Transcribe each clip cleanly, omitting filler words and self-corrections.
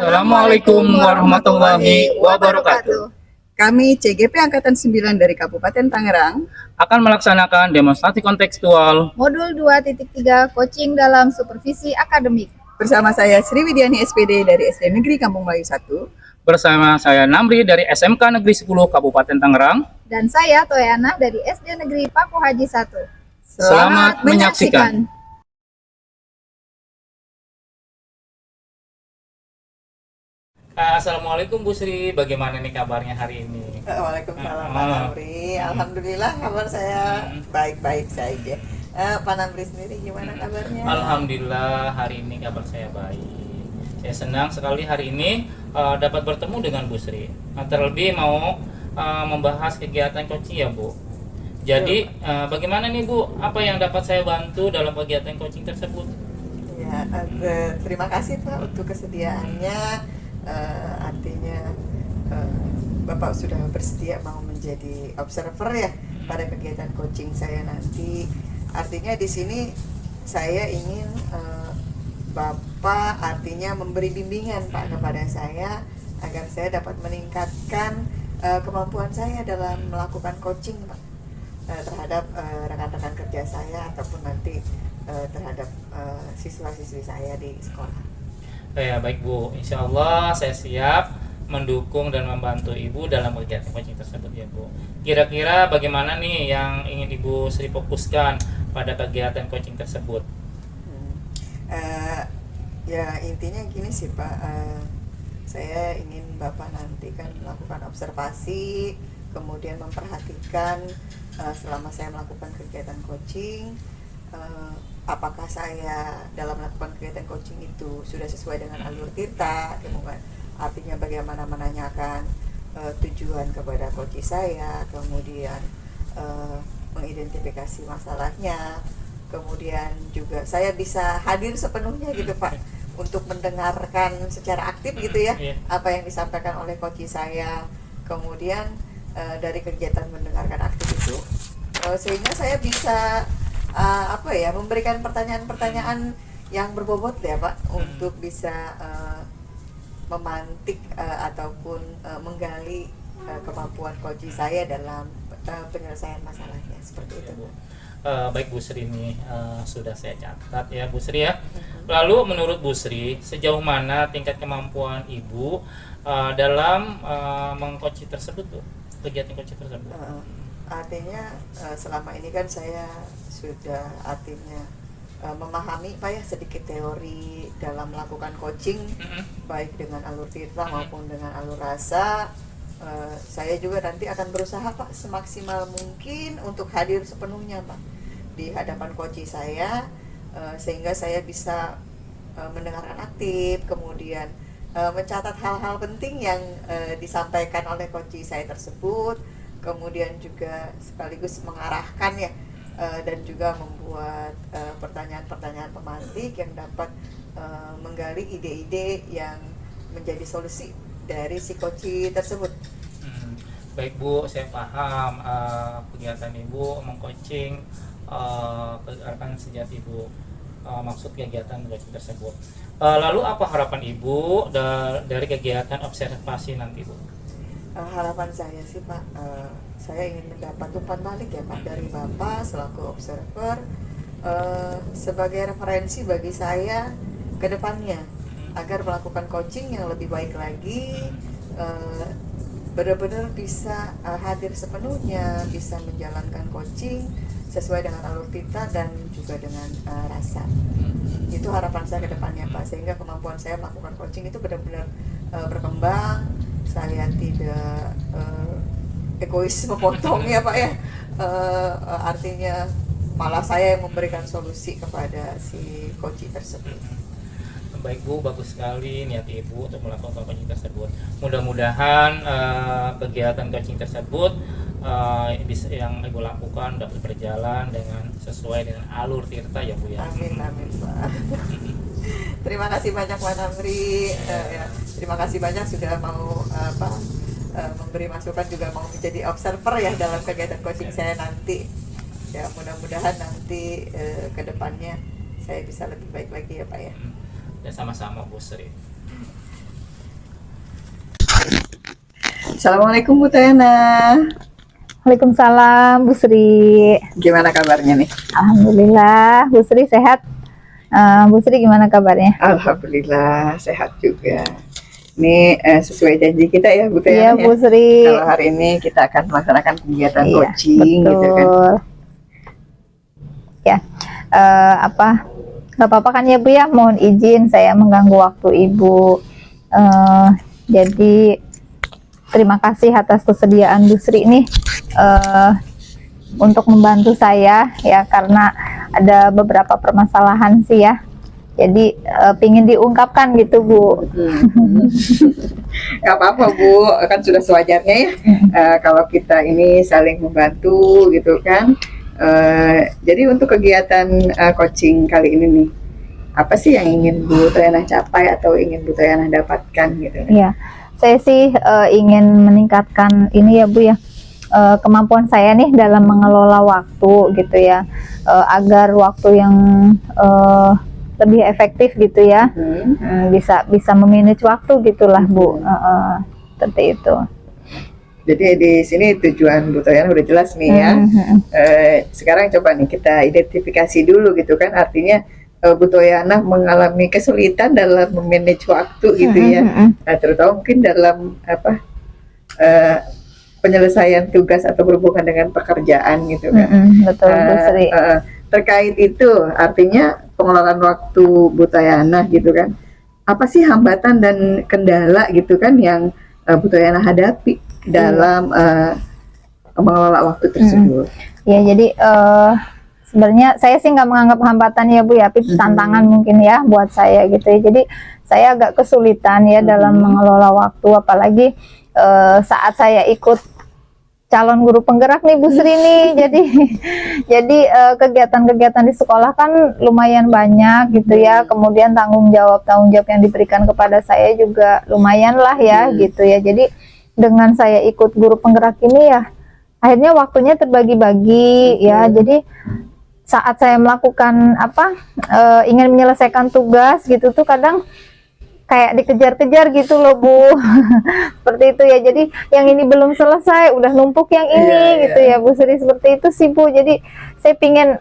Assalamualaikum warahmatullahi wabarakatuh. Kami CGP Angkatan 9 dari Kabupaten Tangerang Akan melaksanakan demonstrasi kontekstual Modul 2.3 Coaching dalam Supervisi Akademik. bersama saya Sriwidiani SPD dari SD Negeri Kampung Melayu 1 bersama saya Namri dari SMK Negeri 10 Kabupaten Tangerang. Dan saya Toyana dari SD Negeri Paku Haji 1. Selamat menyaksikan. Assalamualaikum Bu Sri, bagaimana nih kabarnya hari ini? Waalaikumsalam Pak Namri. Alhamdulillah kabar saya baik-baik saja. Pak Namri sendiri gimana kabarnya? Alhamdulillah hari ini kabar saya baik. Saya senang sekali hari ini dapat bertemu dengan Bu Sri. Terlebih mau membahas kegiatan coaching ya Bu. Jadi bagaimana nih Bu, apa yang dapat saya bantu dalam kegiatan coaching tersebut? Ya, terima kasih Pak untuk kesediaannya. Artinya Bapak sudah bersedia mau menjadi observer ya pada kegiatan coaching saya nanti. Artinya di sini saya ingin Bapak artinya memberi bimbingan Pak kepada saya agar saya dapat meningkatkan kemampuan saya dalam melakukan coaching Pak terhadap rekan-rekan kerja saya ataupun nanti terhadap siswa-siswi saya di sekolah. Ya baik Bu, insya Allah saya siap mendukung dan membantu Ibu dalam kegiatan coaching tersebut ya Bu. Kira-kira bagaimana nih yang ingin Ibu Sri fokuskan pada kegiatan coaching tersebut? Ya intinya gini sih Pak, saya ingin Bapak nanti kan melakukan observasi, kemudian memperhatikan selama saya melakukan kegiatan coaching, apakah saya dalam melakukan kegiatan coaching itu sudah sesuai dengan alur tirta, kemudian artinya bagaimana menanyakan tujuan kepada coach saya, kemudian mengidentifikasi masalahnya, kemudian juga saya bisa hadir sepenuhnya gitu Pak untuk mendengarkan secara aktif gitu ya apa yang disampaikan oleh coach saya, kemudian dari kegiatan mendengarkan aktif itu sehingga saya bisa memberikan pertanyaan-pertanyaan yang berbobot ya Pak untuk bisa memantik ataupun menggali kemampuan coach saya dalam penyelesaian masalahnya seperti itu. Baik Bu Sri ini sudah saya catat ya Bu Sri ya. Lalu menurut Bu Sri sejauh mana tingkat kemampuan Ibu dalam mengcoaching tersebut tuh, kegiatan coaching tersebut? Artinya selama ini kan saya sudah artinya memahami Pak ya sedikit teori dalam melakukan coaching baik dengan alur tirta maupun dengan alur rasa. Saya juga nanti akan berusaha Pak semaksimal mungkin untuk hadir sepenuhnya Pak di hadapan coach saya sehingga saya bisa mendengarkan aktif, kemudian mencatat hal-hal penting yang disampaikan oleh coach saya tersebut, kemudian juga sekaligus mengarahkan ya dan juga membuat pertanyaan-pertanyaan pemantik yang dapat menggali ide-ide yang menjadi solusi dari si coach tersebut. Baik Bu, saya paham kegiatan Ibu mengcoaching rekan sejati Ibu, maksud kegiatan coaching tersebut. Lalu apa harapan Ibu dari kegiatan observasi nanti Bu? Harapan saya sih Pak, saya ingin mendapat umpan balik ya Pak dari Bapak selaku observer sebagai referensi bagi saya ke depannya agar melakukan coaching yang lebih baik lagi, benar-benar bisa hadir sepenuhnya, bisa menjalankan coaching sesuai dengan alur tirta dan juga dengan rasa. Itu harapan saya ke depannya Pak, sehingga kemampuan saya melakukan coaching itu benar-benar berkembang. Saya tidak egois memotong ya Pak ya, artinya malah saya yang memberikan solusi kepada si coach tersebut. Baik Bu, bagus sekali niat Ibu untuk melakukan coaching tersebut. Mudah-mudahan kegiatan coaching tersebut yang Ibu lakukan dapat berjalan dengan sesuai dengan alur tirta ya Bu ya. Amin amin Pak. Terima kasih banyak Pak Namri, terima kasih banyak sudah mau memberi masukan, juga mau menjadi observer ya dalam kegiatan coaching saya nanti. Ya mudah-mudahan nanti ke depannya saya bisa lebih baik lagi ya Pak ya. Dan sama-sama Bu Sri. Assalamualaikum Bu Tayana. Waalaikumsalam, Bu Sri. Gimana kabarnya nih? Alhamdulillah, Bu Sri sehat. Bu Sri gimana kabarnya? Alhamdulillah sehat juga. Ini sesuai janji kita ya Bu Iya, Tayana Bu ya. Sri. Kalau hari ini kita akan melaksanakan kegiatan Iya, coaching betul. gitu kan. Ya, nggak apa-apa kan ya Bu ya? Mohon izin saya mengganggu waktu Ibu. Jadi terima kasih atas kesediaan Bu Sri nih untuk membantu saya ya, karena ada beberapa permasalahan sih ya. Jadi pingin diungkapkan gitu Bu. Gak apa-apa Bu, kan sudah sewajarnya ya. Kalau kita ini saling membantu gitu kan. Jadi untuk kegiatan coaching kali ini nih, apa sih yang ingin Bu Tayana capai atau ingin Bu Tayana dapatkan gitu? Iya, saya sih ingin meningkatkan ini ya Bu ya, kemampuan saya nih dalam mengelola waktu gitu ya, agar waktu yang lebih efektif gitu ya, bisa memanage waktu gitulah Bu, seperti itu. Jadi di sini tujuan Bu Tayana udah jelas nih ya. Sekarang coba nih kita identifikasi dulu gitu kan, artinya Bu Tayana mengalami kesulitan dalam memanage waktu gitu ya. Terutama mungkin dalam penyelesaian tugas atau berhubungan dengan pekerjaan gitu kan. Betul Bu Sri. Terkait itu artinya pengelolaan waktu Bu Tayana gitu kan. Apa sih hambatan dan kendala gitu kan yang Bu Tayana hadapi dalam mengelola waktu tersebut? Ya, jadi sebenarnya saya sih nggak menganggap hambatan ya Bu ya, tapi tantangan mungkin ya buat saya gitu ya. Jadi saya agak kesulitan ya dalam mengelola waktu, apalagi saat saya ikut calon guru penggerak nih Bu Sri nih. Jadi kegiatan-kegiatan di sekolah kan lumayan banyak gitu ya. Kemudian tanggung jawab yang diberikan kepada saya juga lumayan lah ya gitu ya. Jadi dengan saya ikut guru penggerak ini ya, akhirnya waktunya terbagi-bagi ya. Jadi saat saya melakukan ingin menyelesaikan tugas gitu tuh kadang kayak dikejar-kejar gitu loh Bu. Seperti itu ya. Jadi yang ini belum selesai, udah numpuk yang ini gitu ya Bu Sri, seperti itu sih Bu. Jadi saya pingin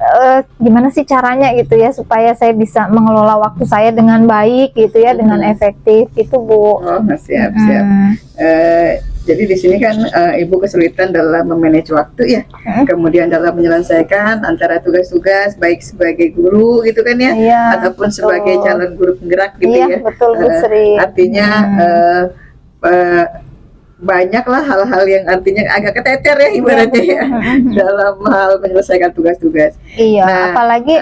gimana sih caranya gitu ya supaya saya bisa mengelola waktu saya dengan baik gitu ya, dengan efektif gitu Bu. Oh, siap. Jadi di sini kan Ibu kesulitan dalam memanage waktu ya, kemudian dalam menyelesaikan antara tugas-tugas baik sebagai guru gitu kan ya, ataupun sebagai calon guru penggerak gitu ya. Betul Bu Sri. Artinya banyaklah hal-hal yang artinya agak keteter ya ibaratnya ya, dalam hal menyelesaikan tugas-tugas. Iya, Nah, apalagi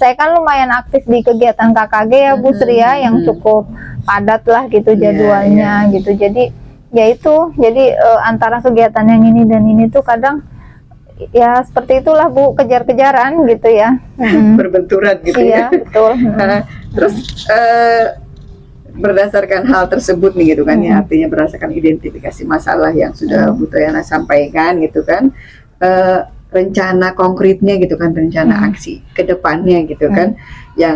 saya kan lumayan aktif di kegiatan KKG ya Bu Sri ya, yang cukup padat lah gitu jadwalnya gitu. Jadi ya itu, jadi antara kegiatan yang ini dan ini tuh kadang ya seperti itulah Bu, kejar-kejaran gitu ya. Berbenturan gitu Iya, ya. betul. Terus berdasarkan hal tersebut nih gitu kan ya, artinya berdasarkan identifikasi masalah yang sudah Bu Tayana sampaikan gitu kan, rencana konkretnya gitu kan, rencana aksi ke depannya gitu kan, yang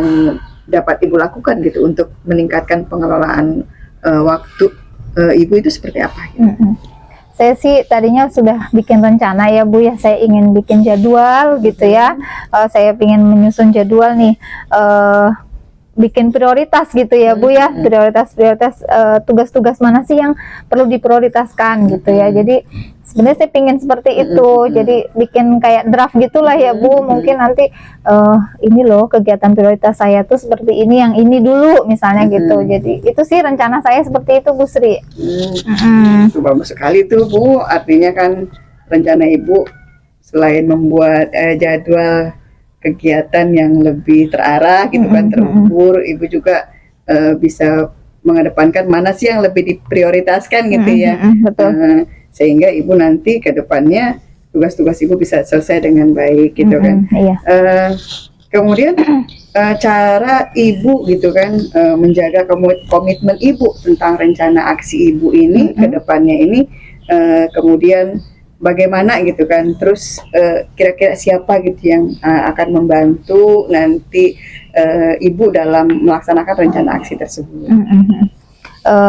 dapat Ibu lakukan gitu untuk meningkatkan pengelolaan waktu Ibu itu seperti apa gitu? Saya sih tadinya sudah bikin rencana ya Bu ya, saya ingin bikin jadwal gitu ya. Saya ingin menyusun jadwal nih, bikin prioritas gitu ya Bu ya, prioritas tugas-tugas mana sih yang perlu diprioritaskan gitu ya. Jadi sebenarnya saya pingin seperti itu, jadi bikin kayak draft gitulah ya Bu. Mungkin nanti ini loh kegiatan prioritas saya tuh seperti ini, yang ini dulu misalnya gitu. Jadi itu sih rencana saya seperti itu Bu Sri. Itu bagus sekali tuh Bu, artinya kan rencana Ibu selain membuat jadwal kegiatan yang lebih terarah gitu kan, terukur, Ibu juga bisa mengedepankan mana sih yang lebih diprioritaskan gitu ya. Betul. Sehingga Ibu nanti ke depannya tugas-tugas Ibu bisa selesai dengan baik gitu kan. Iya. Kemudian cara Ibu gitu kan menjaga komitmen Ibu tentang rencana aksi Ibu ini ke depannya ini, kemudian bagaimana gitu kan, terus kira-kira siapa gitu yang akan membantu nanti Ibu dalam melaksanakan rencana aksi tersebut.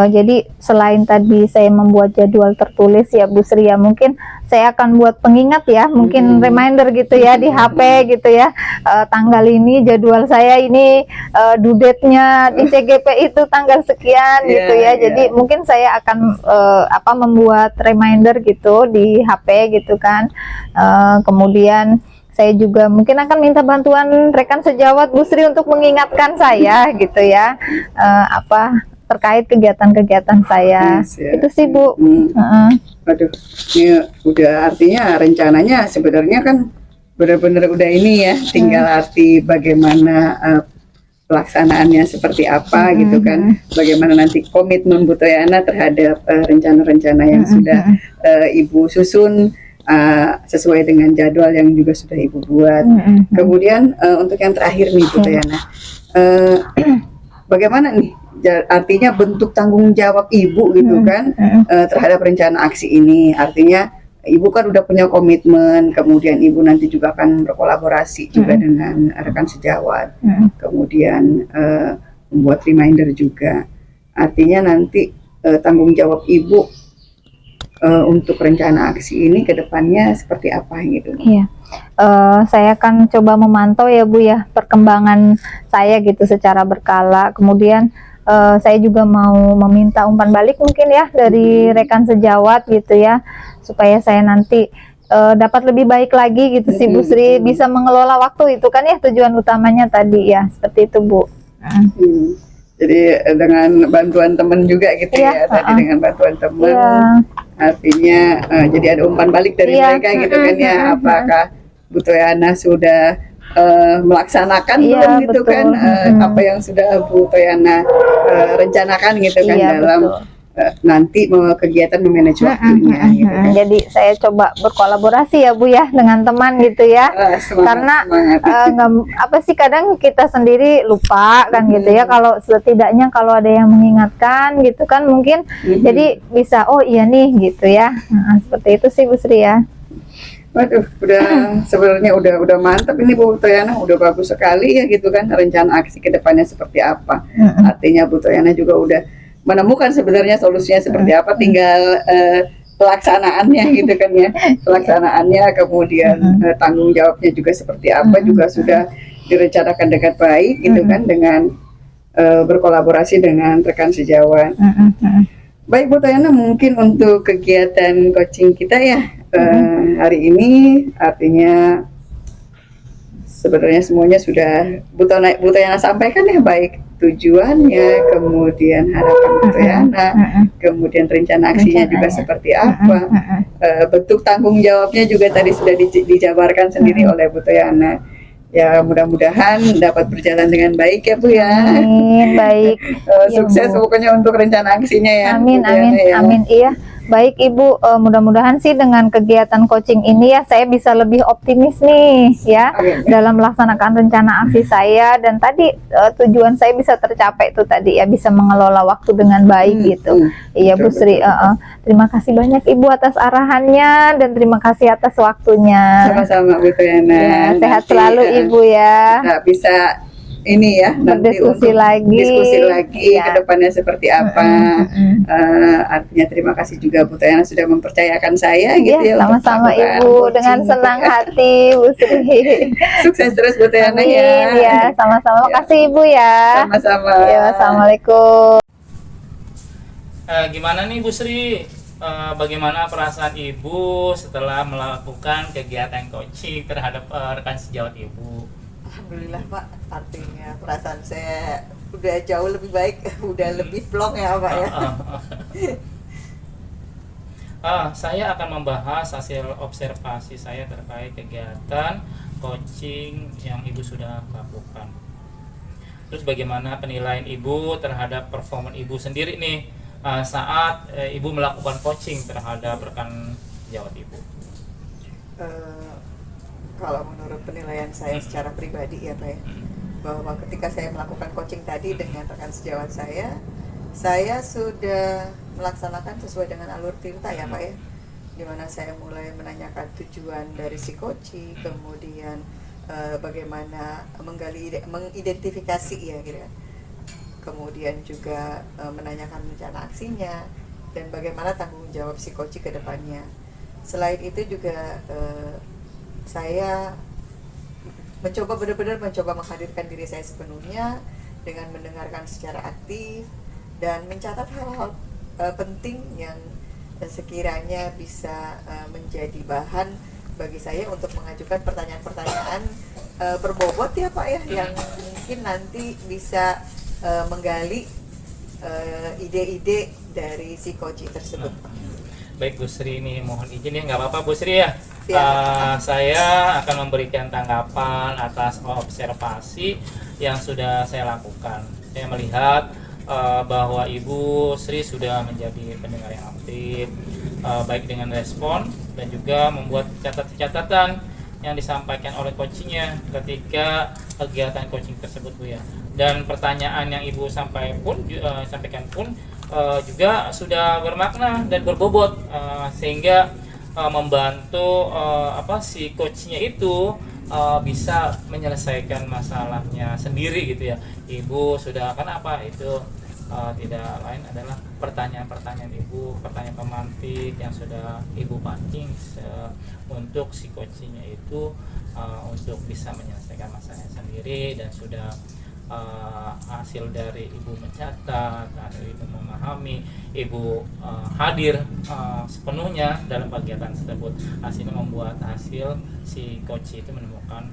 Jadi selain tadi saya membuat jadwal tertulis ya Bu Sri ya, mungkin saya akan buat pengingat ya, mungkin reminder gitu ya di HP gitu ya. Tanggal ini jadwal saya ini, due date-nya di CGP itu tanggal sekian gitu ya. Jadi mungkin saya akan membuat reminder gitu di HP gitu kan. Kemudian saya juga mungkin akan minta bantuan rekan sejawat Bu Sri untuk mengingatkan saya gitu ya, terkait kegiatan-kegiatan saya. Itu sih Bu. Waduh, ini udah artinya rencananya sebenarnya kan benar-benar udah ini ya, tinggal arti bagaimana pelaksanaannya seperti apa gitu kan, bagaimana nanti komitmen Bu Toyana terhadap rencana-rencana yang sudah Ibu susun sesuai dengan jadwal yang juga sudah Ibu buat. Kemudian untuk yang terakhir nih Bu Toyana, bagaimana nih artinya bentuk tanggung jawab Ibu gitu kan terhadap rencana aksi ini? Artinya Ibu kan udah punya komitmen, kemudian Ibu nanti juga akan berkolaborasi juga dengan rekan sejawat, kemudian membuat reminder juga. Artinya nanti tanggung jawab Ibu untuk rencana aksi ini ke depannya seperti apa gitu? Iya, saya akan coba memantau ya Bu ya perkembangan saya gitu secara berkala. Kemudian saya juga mau meminta umpan balik mungkin ya dari rekan sejawat gitu ya, supaya saya nanti dapat lebih baik lagi gitu sih Bu Sri, bisa mengelola waktu itu kan ya tujuan utamanya tadi ya, seperti itu Bu. Jadi dengan bantuan teman juga gitu ya, tadi dengan bantuan teman, artinya jadi ada umpan balik dari mereka gitu kan ya, apakah Bu Toyana sudah melaksanakan belum gitu kan, apa yang sudah Bu Toyana rencanakan gitu kan dalam nanti kegiatan memanage waktunya gitu kan. Jadi saya coba berkolaborasi ya Bu ya dengan teman gitu ya, karena kadang kita sendiri lupa kan gitu ya, kalau setidaknya kalau ada yang mengingatkan gitu kan mungkin jadi bisa oh iya nih gitu ya. Seperti itu sih Bu Sri ya. Waduh, udah sebenarnya udah mantap ini Bu Toyana, udah bagus sekali ya gitu kan rencana aksi kedepannya seperti apa. Artinya Bu Toyana juga udah menemukan sebenarnya solusinya seperti apa, tinggal pelaksanaannya gitu kan ya, pelaksanaannya kemudian tanggung jawabnya juga seperti apa juga sudah direncanakan dengan baik gitu kan, dengan berkolaborasi dengan rekan sejawat. Baik Bu Toyana, mungkin untuk kegiatan coaching kita ya hari ini artinya sebenarnya semuanya sudah Bu Toyana sampaikan ya, baik tujuannya, kemudian harapan Bu Toyana, kemudian rencana aksinya juga seperti apa, bentuk tanggung jawabnya juga tadi sudah dijabarkan sendiri oleh Bu Toyana. Ya mudah-mudahan dapat berjalan dengan baik ya Bu ya. Amin, baik. Sukses pokoknya untuk rencana aksinya ya. Amin, amin, amin. Iya. Baik Ibu, mudah-mudahan sih dengan kegiatan coaching ini ya saya bisa lebih optimis nih ya dalam melaksanakan rencana aksi saya, dan tadi tujuan saya bisa tercapai itu tadi ya, bisa mengelola waktu dengan baik gitu. Iya Bu Sri, terima kasih banyak Ibu atas arahannya dan terima kasih atas waktunya. Sama-sama Bu Toyana. Ya, sehat selalu Ibu ya. Nah, bisa ini ya nanti berdiskusi diskusi lagi ya. ke depannya seperti apa. Artinya terima kasih juga Bu Toyana sudah mempercayakan saya gitu ya. Sama-sama Ibu, dengan senang hati Bu Sri. Sukses terus Bu Toyana ya. Ya, sama-sama. Makasih Ibu ya. Sama-sama. Ya, assalamualaikum. Gimana nih Bu Sri? Bagaimana perasaan Ibu setelah melakukan kegiatan coaching terhadap rekan sejawat Ibu? Alhamdulillah Pak, artinya perasaan saya udah jauh lebih baik, udah lebih plong ya Pak ya. Saya akan membahas hasil observasi saya terkait kegiatan coaching yang Ibu sudah lakukan. Terus bagaimana penilaian Ibu terhadap performa Ibu sendiri nih saat Ibu melakukan coaching terhadap rekan sejawat Ibu? Kalau menurut penilaian saya secara pribadi ya Pak ya, bahwa ketika saya melakukan coaching tadi dengan rekan sejawat saya sudah melaksanakan sesuai dengan alur tirta ya Pak ya, dimana saya mulai menanyakan tujuan dari si coaching, kemudian bagaimana mengidentifikasi ya gitu, kemudian juga menanyakan rencana aksinya, dan bagaimana tanggung jawab si coach ke depannya. Selain itu juga saya benar-benar mencoba menghadirkan diri saya sepenuhnya dengan mendengarkan secara aktif dan mencatat hal-hal penting yang sekiranya bisa menjadi bahan bagi saya untuk mengajukan pertanyaan-pertanyaan berbobot ya Pak ya, yang mungkin nanti bisa menggali ide-ide dari si coach tersebut. Baik Bu Sri, ini mohon izin ya, nggak apa-apa Bu Sri ya. Siap. Saya akan memberikan tanggapan atas observasi yang sudah saya lakukan. Saya melihat bahwa Ibu Sri sudah menjadi pendengar yang aktif, baik dengan respon dan juga membuat catatan-catatan yang disampaikan oleh coachingnya ketika kegiatan coaching tersebut Bu ya. Dan pertanyaan yang Ibu sampaikan pun juga sudah bermakna dan berbobot, sehingga membantu si coachnya itu bisa menyelesaikan masalahnya sendiri gitu ya. Ibu sudah kenapa itu tidak lain adalah pertanyaan-pertanyaan Ibu, pertanyaan pemantik yang sudah Ibu pancing untuk si coachnya itu untuk bisa menyelesaikan masalahnya sendiri, dan sudah hasil dari Ibu mencatat, Ibu memahami, Ibu hadir sepenuhnya dalam kegiatan tersebut. Hasilnya membuat hasil si coach itu menemukan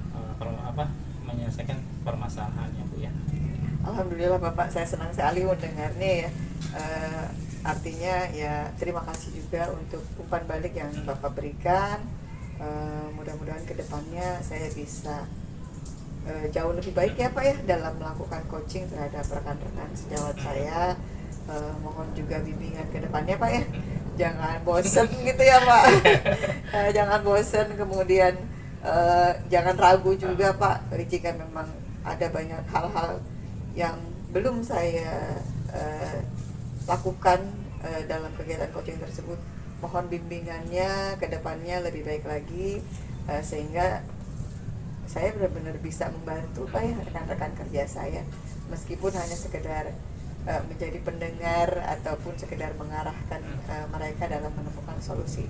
menyelesaikan permasalahannya Bu ya. Alhamdulillah Bapak, saya senang sekali mendengarnya ya. Artinya ya terima kasih juga untuk umpan balik yang Bapak berikan. Mudah-mudahan kedepannya saya bisa jauh lebih baik ya Pak ya dalam melakukan coaching terhadap rekan-rekan sejawat saya. Mohon juga bimbingan ke depannya Pak ya, jangan bosen gitu ya Pak. Jangan bosen, kemudian jangan ragu juga Pak jika memang ada banyak hal-hal yang belum saya lakukan dalam kegiatan coaching tersebut. Mohon bimbingannya ke depannya lebih baik lagi, sehingga saya benar-benar bisa membantu Pak ya rekan-rekan kerja saya, meskipun hanya sekedar menjadi pendengar ataupun sekedar mengarahkan mereka dalam menemukan solusi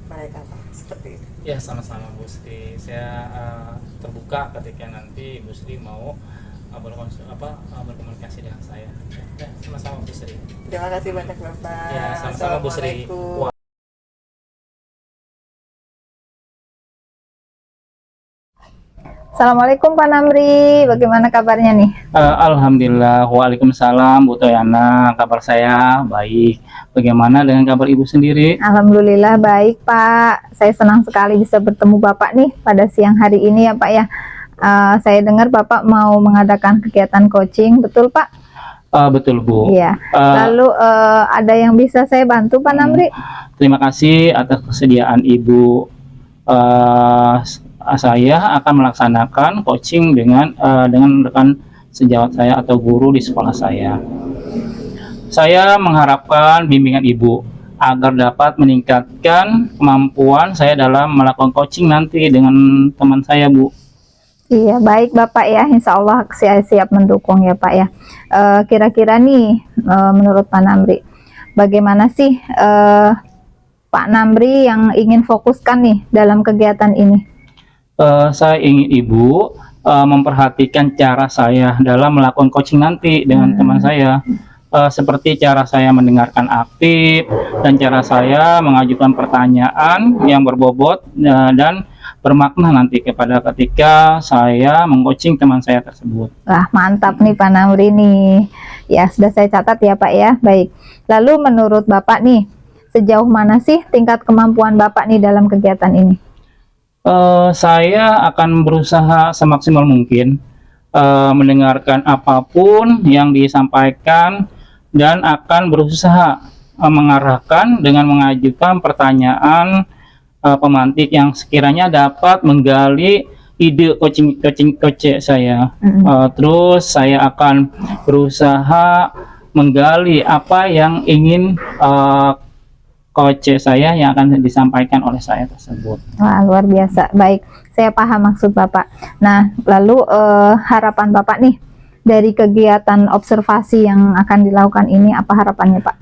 mereka Pak, seperti itu. Ya, sama-sama Bu Sri. Saya terbuka ketika nanti Bu Sri mau berkomunikasi dengan saya. Ya, sama-sama Bu Sri. Terima kasih banyak Bapak. Ya, sama-sama Bu Sri. Assalamualaikum. Assalamualaikum Pak Namri, bagaimana kabarnya nih? Alhamdulillah, waalaikumsalam Bu Toyana, kabar saya baik. Bagaimana dengan kabar Ibu sendiri? Alhamdulillah baik Pak, saya senang sekali bisa bertemu Bapak nih pada siang hari ini ya Pak ya. Saya dengar Bapak mau mengadakan kegiatan coaching, betul Pak? Betul Bu. Iya. Lalu ada yang bisa saya bantu Pak Namri? Terima kasih atas kesediaan Ibu. Saya akan melaksanakan coaching dengan rekan sejawat saya atau guru di sekolah saya. Saya mengharapkan bimbingan Ibu agar dapat meningkatkan kemampuan saya dalam melakukan coaching nanti dengan teman saya Bu. Iya baik Bapak ya, Insya Allah saya siap mendukung ya Pak ya. Kira-kira nih menurut Pak Namri, bagaimana sih Pak Namri yang ingin fokuskan nih dalam kegiatan ini? Saya ingin Ibu memperhatikan cara saya dalam melakukan coaching nanti dengan teman saya, seperti cara saya mendengarkan aktif dan cara saya mengajukan pertanyaan yang berbobot dan bermakna nanti ketika saya mengcoaching teman saya tersebut. Wah mantap nih Pak Namri nih. Ya sudah saya catat ya Pak ya. Baik. Lalu menurut Bapak nih, sejauh mana sih tingkat kemampuan Bapak nih dalam kegiatan ini? Saya akan berusaha semaksimal mungkin mendengarkan apapun yang disampaikan dan akan berusaha mengarahkan dengan mengajukan pertanyaan pemantik yang sekiranya dapat menggali ide coach saya. Terus saya akan berusaha menggali apa yang ingin coach saya yang akan disampaikan oleh saya tersebut. Wah luar biasa. Baik, saya paham maksud Bapak. Nah lalu harapan Bapak nih dari kegiatan observasi yang akan dilakukan ini? Apa harapannya, Pak?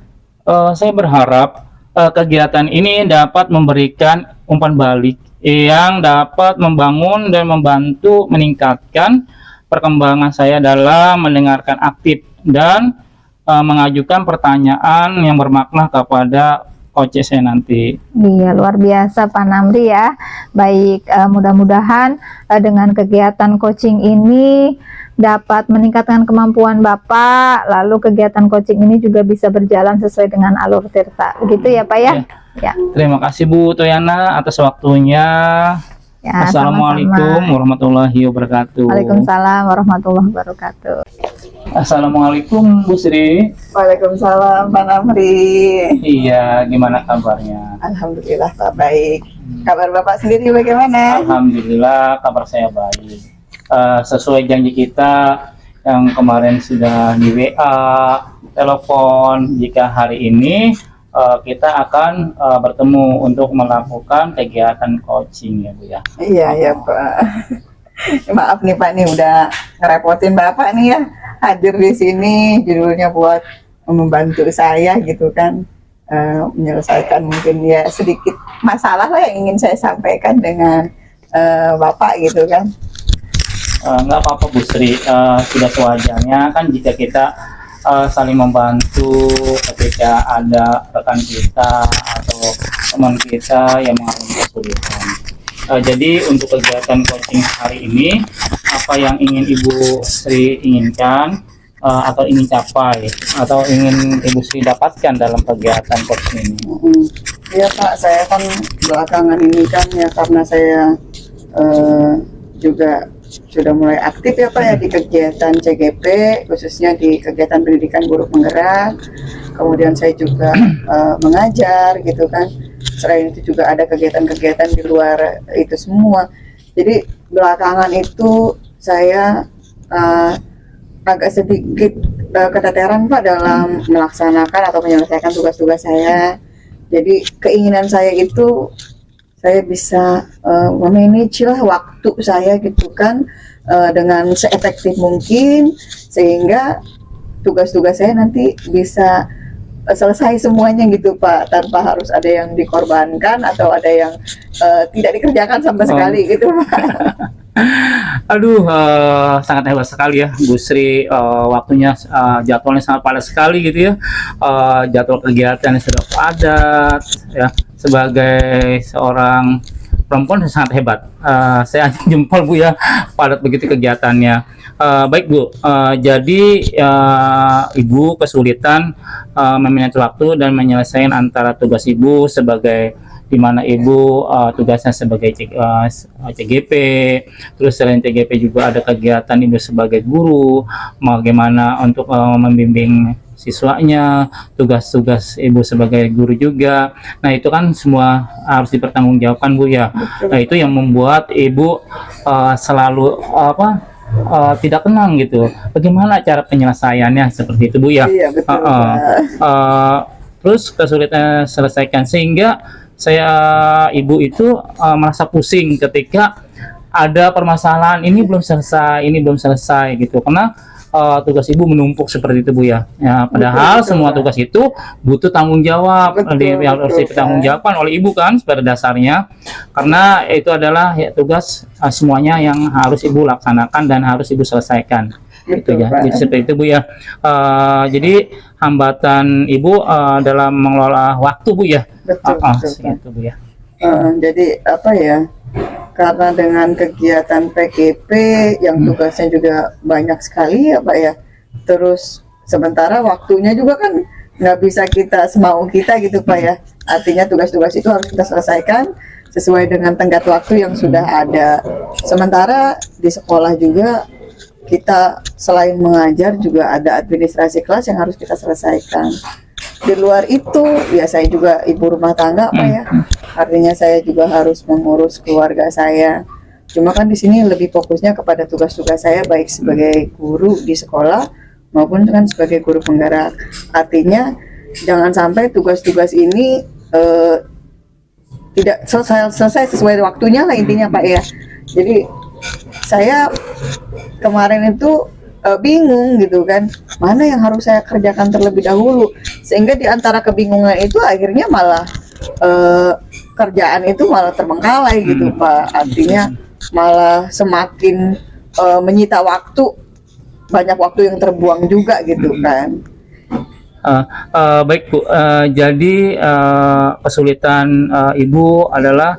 Saya berharap kegiatan ini dapat memberikan umpan balik yang dapat membangun dan membantu meningkatkan perkembangan saya dalam mendengarkan aktif dan mengajukan pertanyaan yang bermakna kepada coach saya nanti. Iya, luar biasa Pak Namri ya. Baik, mudah-mudahan dengan kegiatan coaching ini dapat meningkatkan kemampuan Bapak, lalu kegiatan coaching ini juga bisa berjalan sesuai dengan alur tirta. Begitu ya Pak ya? Ya. Terima kasih Bu Toyana atas waktunya. Ya, Assalamualaikum sama-sama. warahmatullahi wabarakatuh. Waalaikumsalam warahmatullahi wabarakatuh. Assalamualaikum Bu Sri. Waalaikumsalam Pak Namri. Iya, gimana kabarnya? Alhamdulillah Pak baik. Kabar Bapak sendiri bagaimana? Alhamdulillah kabar saya baik. Sesuai janji kita yang kemarin sudah di WA, telepon, jika hari ini kita akan bertemu untuk melakukan kegiatan coaching ya Bu ya. Iya ya Pak. Maaf nih Pak nih udah ngerepotin Bapak nih ya hadir di sini, judulnya buat membantu saya gitu kan, menyelesaikan mungkin ya sedikit masalah lah yang ingin saya sampaikan dengan Bapak gitu kan. Nggak apa-apa Bu Sri, sudah sewajarnya kan jika kita saling membantu ketika ada rekan kita atau teman kita yang mengalami kesulitan. Jadi untuk kegiatan coaching hari ini, apa yang ingin Ibu Sri inginkan atau ingin capai atau ingin Ibu Sri dapatkan dalam kegiatan coaching ini? Iya Pak, saya kan belakangan ini kan ya karena saya juga sudah mulai aktif ya Pak ya di kegiatan CGP, khususnya di kegiatan pendidikan guru penggerak. Kemudian saya juga mengajar gitu kan. Selain itu juga ada kegiatan-kegiatan di luar itu semua. Jadi belakangan itu saya agak sedikit keteteran Pak dalam melaksanakan atau menyelesaikan tugas-tugas saya. Jadi keinginan saya itu saya bisa memanage lah waktu saya gitu kan dengan seefektif mungkin sehingga tugas-tugas saya nanti bisa selesai semuanya gitu Pak, tanpa harus ada yang dikorbankan atau ada yang tidak dikerjakan sama sekali gitu Pak. Aduh, sangat hebat sekali ya Bu Sri, waktunya jadwalnya sangat padat sekali gitu ya, jadwal kegiatannya sudah padat ya. Sebagai seorang perempuan sangat hebat, saya jempol Bu ya, padat begitu kegiatannya. Baik Bu, jadi Ibu kesulitan memanage waktu dan menyelesaikan antara tugas Ibu sebagai di mana Ibu tugasnya sebagai CGP, terus selain CGP juga ada kegiatan Ibu sebagai guru, bagaimana untuk membimbing siswanya, tugas-tugas Ibu sebagai guru juga. Nah itu kan semua harus dipertanggungjawabkan Bu ya. Nah itu yang membuat Ibu selalu tidak tenang gitu. Bagaimana cara penyelesaiannya seperti itu Bu ya? Iya betul. Terus kesulitan selesaikan sehingga Ibu itu merasa pusing ketika ada permasalahan ini belum selesai gitu, karena tugas Ibu menumpuk seperti itu Bu ya. Padahal betul, semua tugas itu butuh tanggung jawab, harus dipertanggungjawabkan oleh Ibu kan pada dasarnya, karena itu adalah tugas semuanya yang harus Ibu laksanakan dan harus Ibu selesaikan. Gitu ya. Jadi seperti itu Bu ya. Jadi hambatan Ibu dalam mengelola waktu Bu ya. Betul, gitu Bu ya. Jadi apa ya? Karena dengan kegiatan PGP yang tugasnya juga banyak sekali ya Pak ya. Terus sementara waktunya juga kan nggak bisa kita semau kita gitu Pak ya. Artinya tugas-tugas itu harus kita selesaikan sesuai dengan tenggat waktu yang sudah ada. Sementara di sekolah juga kita selain mengajar juga ada administrasi kelas yang harus kita selesaikan. Di luar itu ya saya juga ibu rumah tangga Pak ya. Artinya saya juga harus mengurus keluarga saya. Cuma kan di sini lebih fokusnya kepada tugas-tugas saya baik sebagai guru di sekolah maupun kan sebagai guru penggerak. Artinya jangan sampai tugas-tugas ini tidak selesai sesuai waktunya lah intinya Pak ya. Jadi saya kemarin itu bingung gitu kan, mana yang harus saya kerjakan terlebih dahulu, sehingga di antara kebingungan itu akhirnya malah kerjaan itu malah terbengkalai gitu Pak, artinya malah semakin menyita waktu, banyak waktu yang terbuang juga gitu kan. Baik Bu, jadi kesulitan Ibu adalah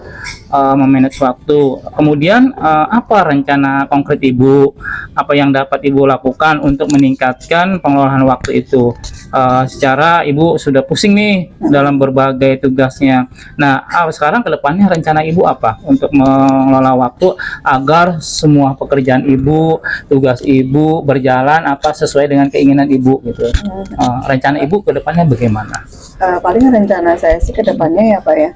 memanage waktu. Kemudian apa rencana konkret Ibu? Apa yang dapat Ibu lakukan untuk meningkatkan pengelolaan waktu itu? Secara Ibu sudah pusing nih dalam berbagai tugasnya. Nah, sekarang ke depannya rencana Ibu apa untuk mengelola waktu agar semua pekerjaan Ibu, tugas Ibu berjalan apa sesuai dengan keinginan Ibu gitu. Rencana Ibu ke depannya bagaimana? Paling rencana saya sih ke depannya ya Pak ya,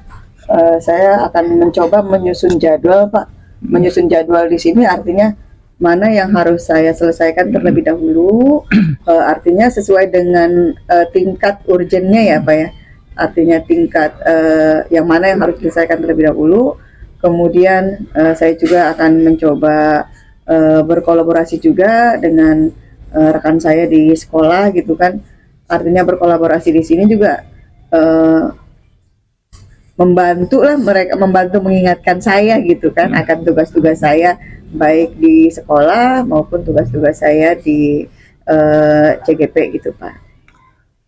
saya akan mencoba menyusun jadwal Pak. Menyusun jadwal di sini artinya mana yang harus saya selesaikan terlebih dahulu, artinya sesuai dengan tingkat urgennya ya Pak ya. Artinya tingkat yang mana yang harus diselesaikan terlebih dahulu. Kemudian saya juga akan mencoba berkolaborasi juga dengan rekan saya di sekolah gitu kan. Artinya berkolaborasi di sini juga membantu lah mereka, membantu mengingatkan saya gitu kan akan tugas-tugas saya baik di sekolah maupun tugas-tugas saya di CGP gitu Pak.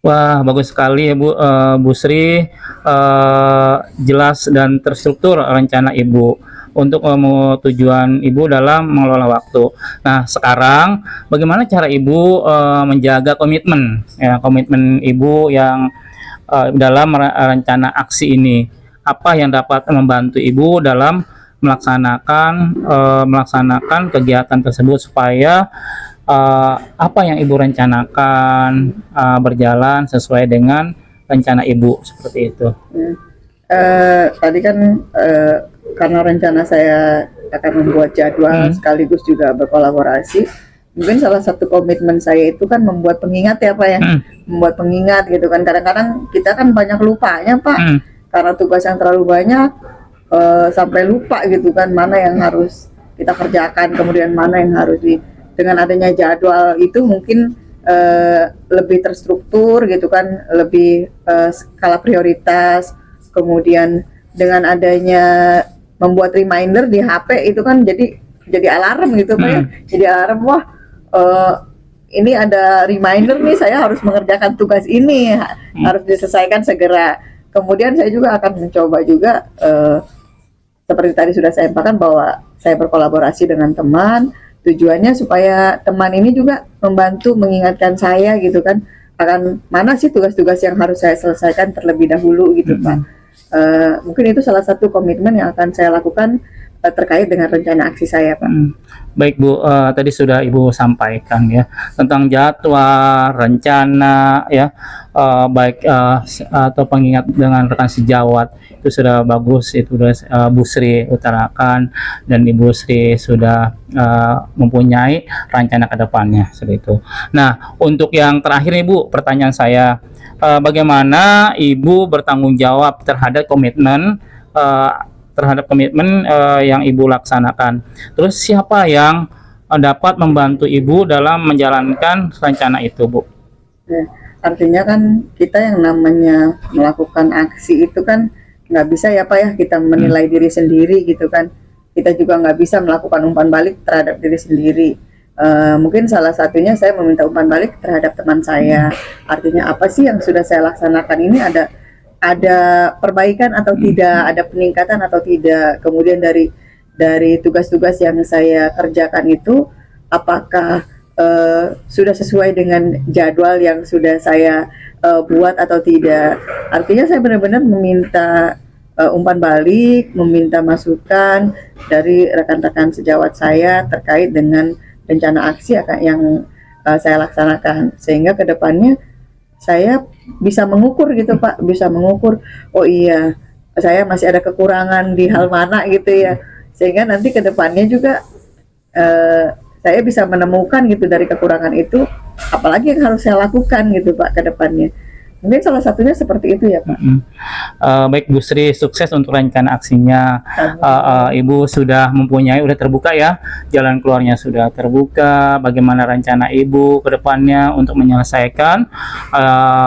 Wah, bagus sekali ya Bu Sri, jelas dan terstruktur rencana Ibu untuk tujuan Ibu dalam mengelola waktu. Nah, sekarang bagaimana cara Ibu menjaga komitmen, ya, komitmen Ibu yang dalam rencana aksi ini? Apa yang dapat membantu Ibu dalam melaksanakan kegiatan tersebut supaya apa yang Ibu rencanakan berjalan sesuai dengan rencana Ibu seperti itu? Tadi kan karena rencana saya akan membuat jadwal sekaligus juga berkolaborasi, mungkin salah satu komitmen saya itu kan membuat pengingat ya Pak ya, membuat pengingat gitu kan. Kadang-kadang kita kan banyak lupanya Pak, karena tugas yang terlalu banyak sampai lupa gitu kan mana yang harus kita kerjakan, kemudian mana yang harus dengan adanya jadwal itu mungkin lebih terstruktur gitu kan, lebih skala prioritas. Kemudian dengan adanya membuat reminder di HP itu kan jadi alarm gitu Pak ya. Jadi alarm, wah ini ada reminder nih, saya harus mengerjakan tugas ini, harus diselesaikan segera. Kemudian saya juga akan mencoba juga seperti tadi sudah saya sampaikan bahwa saya berkolaborasi dengan teman, tujuannya supaya teman ini juga membantu mengingatkan saya gitu kan akan mana sih tugas-tugas yang harus saya selesaikan terlebih dahulu gitu Pak. Mungkin itu salah satu komitmen yang akan saya lakukan terkait dengan rencana aksi saya Pak. Baik Bu, tadi sudah Ibu sampaikan ya tentang jadwal, rencana ya, baik atau pengingat dengan rekan sejawat itu sudah bagus, itu sudah Bu Sri utarakan dan Ibu Sri sudah mempunyai rencana ke depannya seperti itu. Nah, untuk yang terakhir nih Bu, pertanyaan saya, bagaimana Ibu bertanggung jawab terhadap komitmen yang Ibu laksanakan. Terus siapa yang dapat membantu Ibu dalam menjalankan rencana itu, Bu? Ya, artinya kan kita yang namanya melakukan aksi itu kan nggak bisa ya Pak ya kita menilai diri sendiri gitu kan. Kita juga nggak bisa melakukan umpan balik terhadap diri sendiri. Mungkin salah satunya saya meminta umpan balik terhadap teman saya. Artinya apa sih yang sudah saya laksanakan ini, ada perbaikan atau tidak, ada peningkatan atau tidak. Kemudian dari tugas-tugas yang saya kerjakan itu apakah sudah sesuai dengan jadwal yang sudah saya buat atau tidak. Artinya saya benar-benar meminta umpan balik, meminta masukan dari rekan-rekan sejawat saya terkait dengan rencana aksi yang saya laksanakan, sehingga kedepannya saya bisa mengukur gitu Pak, bisa mengukur, oh iya saya masih ada kekurangan di hal mana gitu ya, sehingga nanti kedepannya juga saya bisa menemukan gitu dari kekurangan itu apalagi yang harus saya lakukan gitu Pak kedepannya. Mungkin salah satunya seperti itu ya Pak. Baik Bu Sri, sukses untuk rencana aksinya. Ibu sudah mempunyai, udah terbuka ya, jalan keluarnya sudah terbuka. Bagaimana rencana Ibu ke depannya untuk menyelesaikan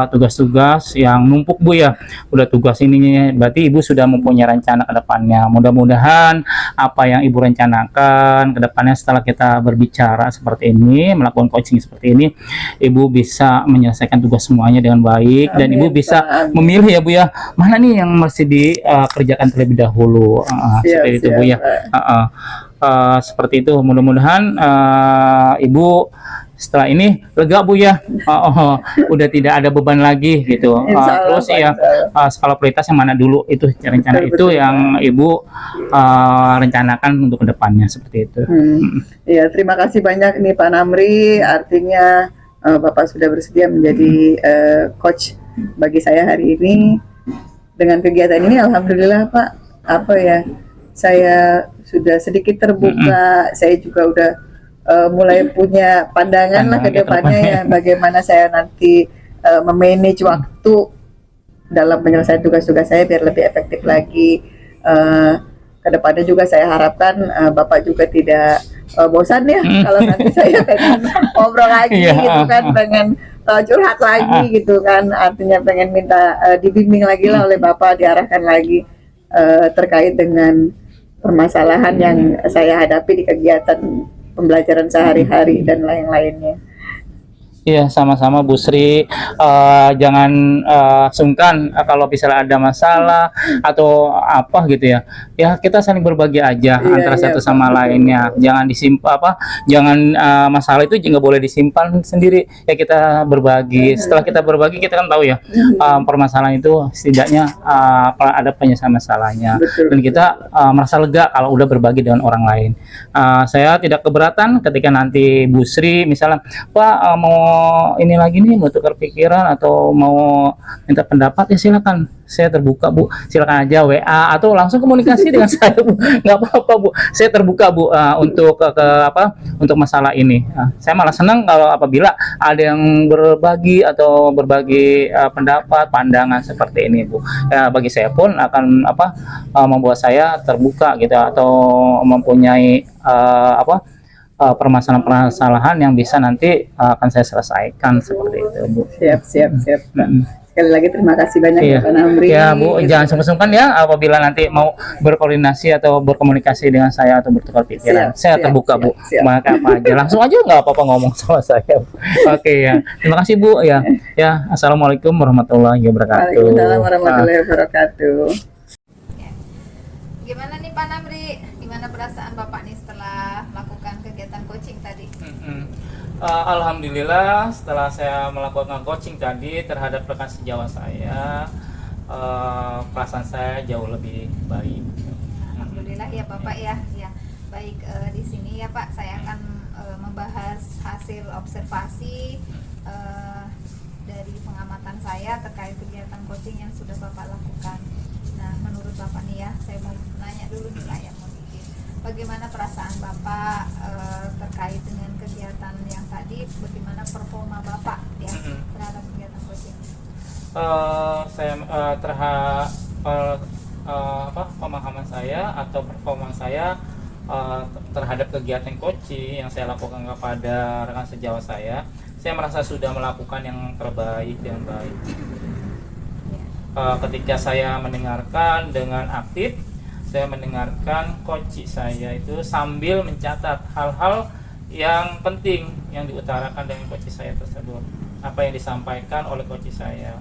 tugas-tugas yang numpuk Bu ya. Udah tugas ini, berarti Ibu sudah mempunyai rencana ke depannya. Mudah-mudahan apa yang Ibu rencanakan ke depannya setelah kita berbicara seperti ini, melakukan coaching seperti ini, Ibu bisa menyelesaikan tugas semuanya dengan baik. Dan Ibu bisa memilih ya Bu ya, mana nih yang mesti dikerjakan terlebih dahulu. Seperti itu Bu ya. Seperti itu, mudah-mudahan Ibu setelah ini lega Bu ya. Udah tidak ada beban lagi gitu. Terus ya skala prioritas yang mana dulu, itu rencana itu yang Ibu rencanakan untuk kedepannya, seperti itu. Ya, terima kasih banyak nih Pak Namri, artinya Bapak sudah bersedia menjadi coach bagi saya hari ini. Dengan kegiatan ini alhamdulillah Pak, apa ya, saya sudah sedikit terbuka. Saya juga udah mulai punya pandangan lah ke depannya ya, bagaimana saya nanti memanage waktu dalam penyelesaian tugas-tugas saya biar lebih efektif lagi. Kedepannya juga saya harapkan Bapak juga tidak bosan ya kalau nanti saya pengen ngobrol lagi gitu kan, pengen curhat lagi gitu kan, artinya pengen minta dibimbing lagi lah oleh Bapak, diarahkan lagi terkait dengan permasalahan yang saya hadapi di kegiatan pembelajaran sehari-hari dan lain-lainnya. Iya, sama-sama Bu Sri. Jangan sungkan kalau misalnya ada masalah atau apa gitu ya. Ya kita saling berbagi aja antara satu sama lainnya. Jangan disimpan jangan masalah itu juga boleh disimpan sendiri. Ya kita berbagi. Setelah kita berbagi, kita kan tahu ya permasalahan itu setidaknya ada penyelesaian masalahnya. Dan kita merasa lega kalau udah berbagi dengan orang lain. Saya tidak keberatan ketika nanti Bu Sri misalnya, Pak mau ini lagi nih, mau tukar pikiran atau mau minta pendapat, ya silakan, saya terbuka Bu, silakan aja WA atau langsung komunikasi dengan saya Bu, nggak apa-apa Bu, saya terbuka Bu untuk untuk masalah ini. Saya malah senang kalau apabila ada yang berbagi atau berbagi pendapat, pandangan seperti ini Bu. Ya, bagi saya pun akan membuat saya terbuka gitu, atau mempunyai permasalahan-permasalahan yang bisa nanti akan saya selesaikan, seperti itu Bu. Siap. Sekali lagi terima kasih banyak ya Pak Namri. Ya Bu, jangan sungkan-sungkan ya apabila nanti mau berkoordinasi atau berkomunikasi dengan saya atau bertukar pikiran. Saya terbuka Bu, maka apa aja, langsung aja nggak apa-apa ngomong sama saya. Oke ya, terima kasih Bu ya. Ya, assalamualaikum warahmatullahi wabarakatuh. Waalaikumsalam warahmatullahi wabarakatuh. Gimana nih Pak Namri? Gimana perasaan Bapak nih setelah melakukan kegiatan coaching tadi? Alhamdulillah, setelah saya melakukan coaching tadi terhadap rekan sejawat saya, perasaan saya jauh lebih baik. Alhamdulillah ya Bapak ya. Ya baik, di sini ya Pak, saya akan membahas hasil observasi dari pengamatan saya terkait kegiatan coaching yang sudah Bapak lakukan. Nah, menurut Bapak nih ya, saya mau nanya dulu nih Pak ya, bagaimana perasaan Bapak terkait dengan kegiatan yang tadi, bagaimana performa Bapak ya terhadap kegiatan coaching? Saya pemahaman saya atau performa saya terhadap kegiatan coaching yang saya lakukan kepada rekan sejawat saya merasa sudah melakukan yang terbaik dan baik. Ketika saya mendengarkan dengan aktif, saya mendengarkan coach saya itu sambil mencatat hal-hal yang penting yang diutarakan dengan coach saya tersebut, apa yang disampaikan oleh coach saya.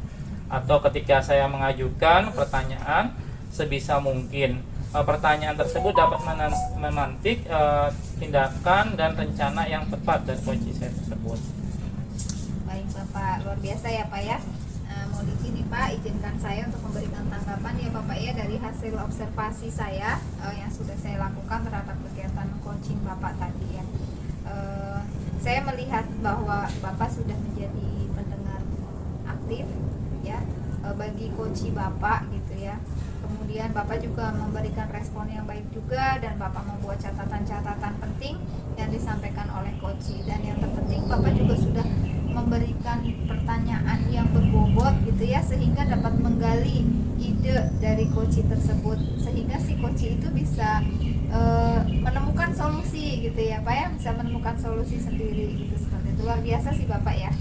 Atau ketika saya mengajukan pertanyaan, sebisa mungkin pertanyaan tersebut dapat memantik tindakan dan rencana yang tepat dari coach saya tersebut. Baik Bapak, luar biasa ya Pak ya. Mau di sini Pak, izinkan saya untuk memberikan tanggapan ya Bapak ya dari hasil observasi saya yang sudah saya lakukan terhadap kegiatan coaching Bapak tadi ya. Saya melihat bahwa Bapak sudah menjadi pendengar aktif ya bagi coaching Bapak gitu ya. Kemudian Bapak juga memberikan respon yang baik juga, dan Bapak membuat catatan-catatan penting yang disampaikan oleh coaching, dan yang terpenting Bapak juga sudah memberikan pertanyaan yang berbobot gitu ya, sehingga dapat menggali ide dari coach tersebut, sehingga si coach itu bisa menemukan solusi gitu ya Pak ya, bisa menemukan solusi sendiri gitu. Seperti itu, luar biasa sih Bapak ya.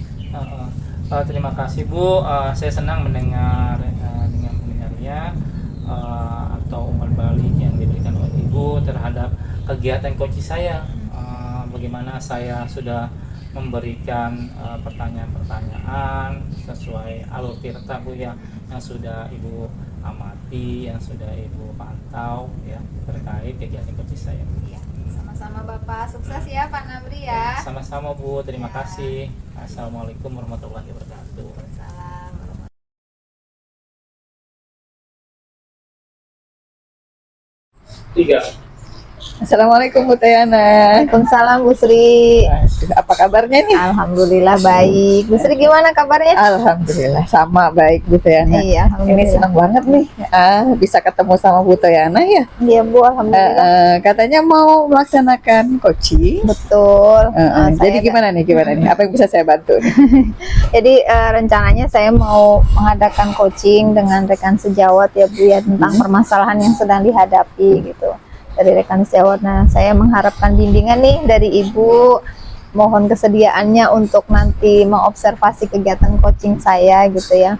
Terima kasih Bu. Saya senang mendengar dengan mendengarnya atau umpan balik yang diberikan oleh Ibu terhadap kegiatan coach saya. Bagaimana saya sudah memberikan pertanyaan-pertanyaan sesuai alur tirta Bu ya, yang sudah Ibu amati, yang sudah Ibu pantau ya terkait kegiatan coach saya. Iya, sama-sama Bapak, sukses ya Pak Namri ya. Sama-sama Bu, terima Ya. kasih. Assalamualaikum warahmatullahi wabarakatuh. Salam. Tiga. Assalamualaikum Bu Tayana. Waalaikumsalam Bu Sri. Apa kabarnya nih? Alhamdulillah baik. Bu Sri gimana kabarnya? Alhamdulillah sama baik Bu Tayana. Iya, Ini alhamdulillah. senang banget nih bisa ketemu sama Bu Tayana ya. Iya Bu, alhamdulillah. Katanya mau melaksanakan coaching. Betul. Jadi gimana nih? Apa yang bisa saya bantu nih? Jadi rencananya saya mau mengadakan coaching dengan rekan sejawat ya Bu ya, tentang permasalahan yang sedang dihadapi gitu dari rekan sejawat. Nah, saya mengharapkan bimbingan nih dari Ibu. Mohon kesediaannya untuk nanti mengobservasi kegiatan coaching saya gitu ya,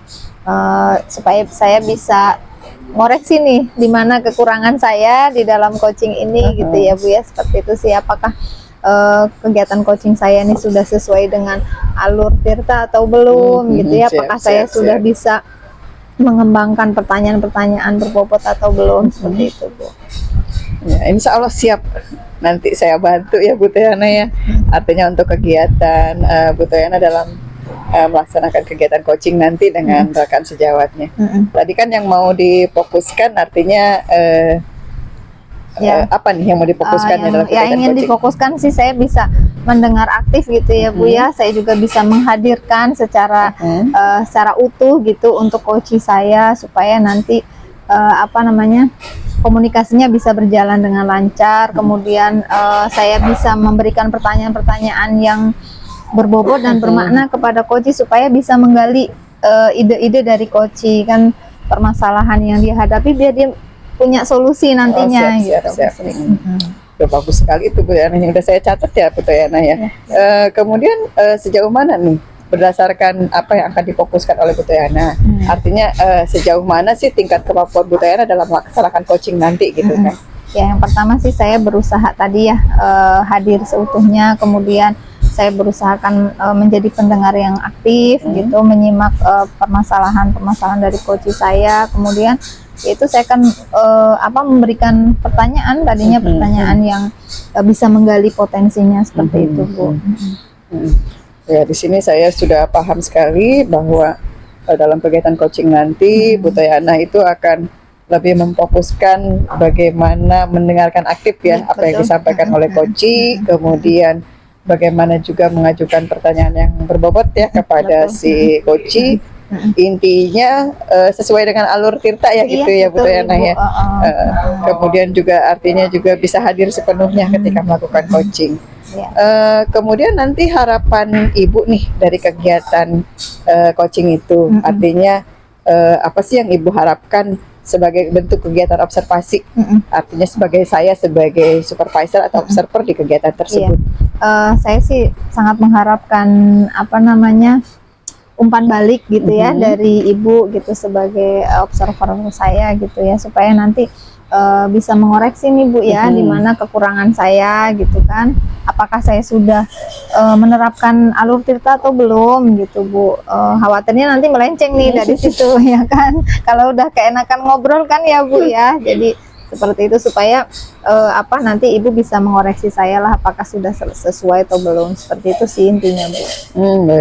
supaya saya bisa ngoreksi nih di mana kekurangan saya di dalam coaching ini gitu ya Bu ya. Seperti itu sih. Apakah kegiatan coaching saya ini sudah sesuai dengan alur tirta atau belum gitu ya? Apakah saya sudah bisa mengembangkan pertanyaan-pertanyaan berbobot atau belum, seperti itu Bu. Ya, insya Allah siap. Nanti saya bantu ya Bu Tayana ya. Artinya untuk kegiatan Bu Tayana dalam melaksanakan kegiatan coaching nanti dengan rekan sejawatnya. Tadi kan yang mau difokuskan artinya apa nih yang mau difokuskan dalam kegiatan yang ingin coaching? difokuskan sih saya bisa mendengar aktif gitu ya Bu ya. Saya juga bisa menghadirkan secara secara utuh gitu untuk coach saya, supaya nanti komunikasinya bisa berjalan dengan lancar. Kemudian saya bisa memberikan pertanyaan-pertanyaan yang berbobot dan bermakna kepada coach, supaya bisa menggali ide-ide dari coach kan, permasalahan yang dihadapi biar dia punya solusi nantinya. Siap. Udah bagus sekali itu Bu Yana, udah saya catat ya Bu Yana ya. Kemudian sejauh mana nih berdasarkan apa yang akan difokuskan oleh Bu Tayana? Artinya sejauh mana sih tingkat kemampuan Bu Tayana dalam melaksanakan coaching nanti gitu kan? Ya, yang pertama sih saya berusaha tadi ya hadir seutuhnya, kemudian saya berusahakan menjadi pendengar yang aktif gitu, menyimak permasalahan-permasalahan dari coach saya. Kemudian itu saya akan memberikan pertanyaan, tadinya pertanyaan yang bisa menggali potensinya, seperti itu Bu. Ya, di sini saya sudah paham sekali bahwa dalam kegiatan coaching nanti Bu Tayana itu akan lebih memfokuskan bagaimana mendengarkan aktif ya apa yang disampaikan oleh coach, kemudian bagaimana juga mengajukan pertanyaan yang berbobot ya kepada si coach. Intinya sesuai dengan alur tirta ya gitu ya Bu Tayana ya. Kemudian juga artinya juga bisa hadir sepenuhnya ketika melakukan coaching. Kemudian nanti harapan Ibu nih dari kegiatan coaching itu, artinya apa sih yang Ibu harapkan sebagai bentuk kegiatan observasi? Artinya saya sebagai supervisor atau observer di kegiatan tersebut. Saya sih sangat mengharapkan umpan balik gitu ya dari Ibu gitu sebagai observer saya gitu ya, supaya nanti bisa mengoreksi nih Bu ya, di mana kekurangan saya gitu kan. Apakah saya sudah menerapkan alur tirta atau belum gitu Bu. Khawatirnya nanti melenceng nih dari situ ya kan. Kalau udah keenakan ngobrol kan ya Bu ya. Jadi seperti itu, supaya nanti Ibu bisa mengoreksi saya lah apakah sudah sesuai atau belum. Seperti itu sih intinya Bu.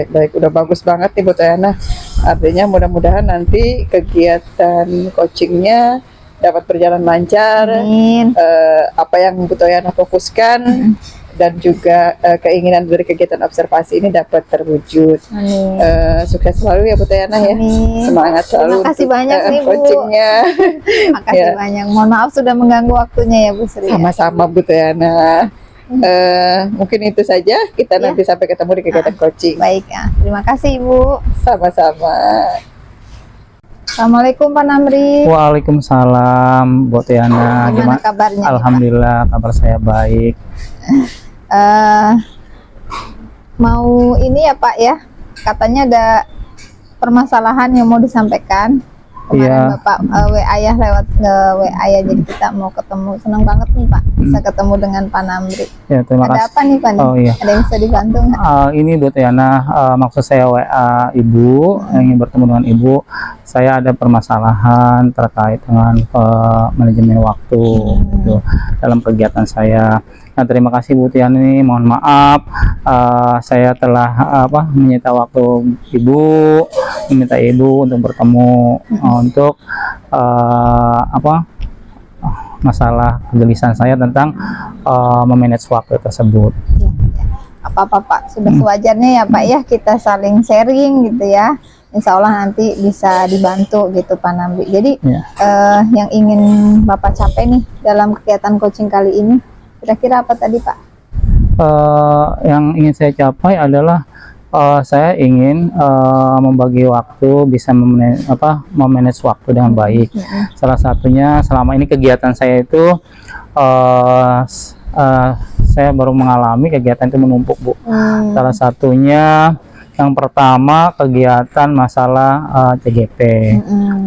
Baik, udah bagus banget nih Bu Tayana. Artinya mudah-mudahan nanti kegiatan coachingnya dapat berjalan lancar. Apa yang Bu Tayana fokuskan dan juga keinginan dari kegiatan observasi ini dapat terwujud. Sukses selalu ya Bu Tayana ya. Semangat selalu. Terima kasih banyak nih Bu. Coachingnya. Makasih banyak. Mohon maaf sudah mengganggu waktunya ya Bu Sri. Sama-sama Bu Tayana. Mungkin itu saja, kita Ya. nanti sampai ketemu di kegiatan coaching. Baik ya, terima kasih Ibu. Sama-sama. Assalamualaikum Pak Namri. Waalaikumsalam, Bu Tiana. Gimana kabarnya? Alhamdulillah, kabar saya baik. Eh, mau ini ya Pak ya, katanya ada permasalahan yang mau disampaikan. Kemarin Iya. Bapak WA ya, lewat WA ya, jadi kita mau ketemu. Senang banget nih Pak bisa ketemu dengan Pak Namri. Ya, terima Ada kasih. apa nih Pak? Oh, iya. Ada yang bisa dibantu nggak? Ini Bu Tiana, maksud saya WA Ibu, ingin bertemu dengan Ibu. Saya ada permasalahan terkait dengan manajemen waktu gitu, dalam kegiatan saya. Nah, terima kasih Bu Tiana, ini mohon maaf saya telah menyita waktu Ibu, meminta Ibu untuk bertemu untuk masalah kegelisahan saya tentang memanage waktu tersebut. Ya, ya. Apa-apa Pak, sudah sewajarnya ya Pak ya, kita saling sharing gitu ya. Insya Allah nanti bisa dibantu gitu Pak Namri. Jadi Ya. yang ingin Bapak capai nih dalam kegiatan coaching kali ini, kira-kira apa tadi Pak? Yang ingin saya capai adalah saya ingin membagi waktu, bisa memanage waktu dengan baik. Salah satunya selama ini kegiatan saya itu saya baru mengalami kegiatan itu menumpuk, Bu. Salah satunya yang pertama kegiatan masalah CGP.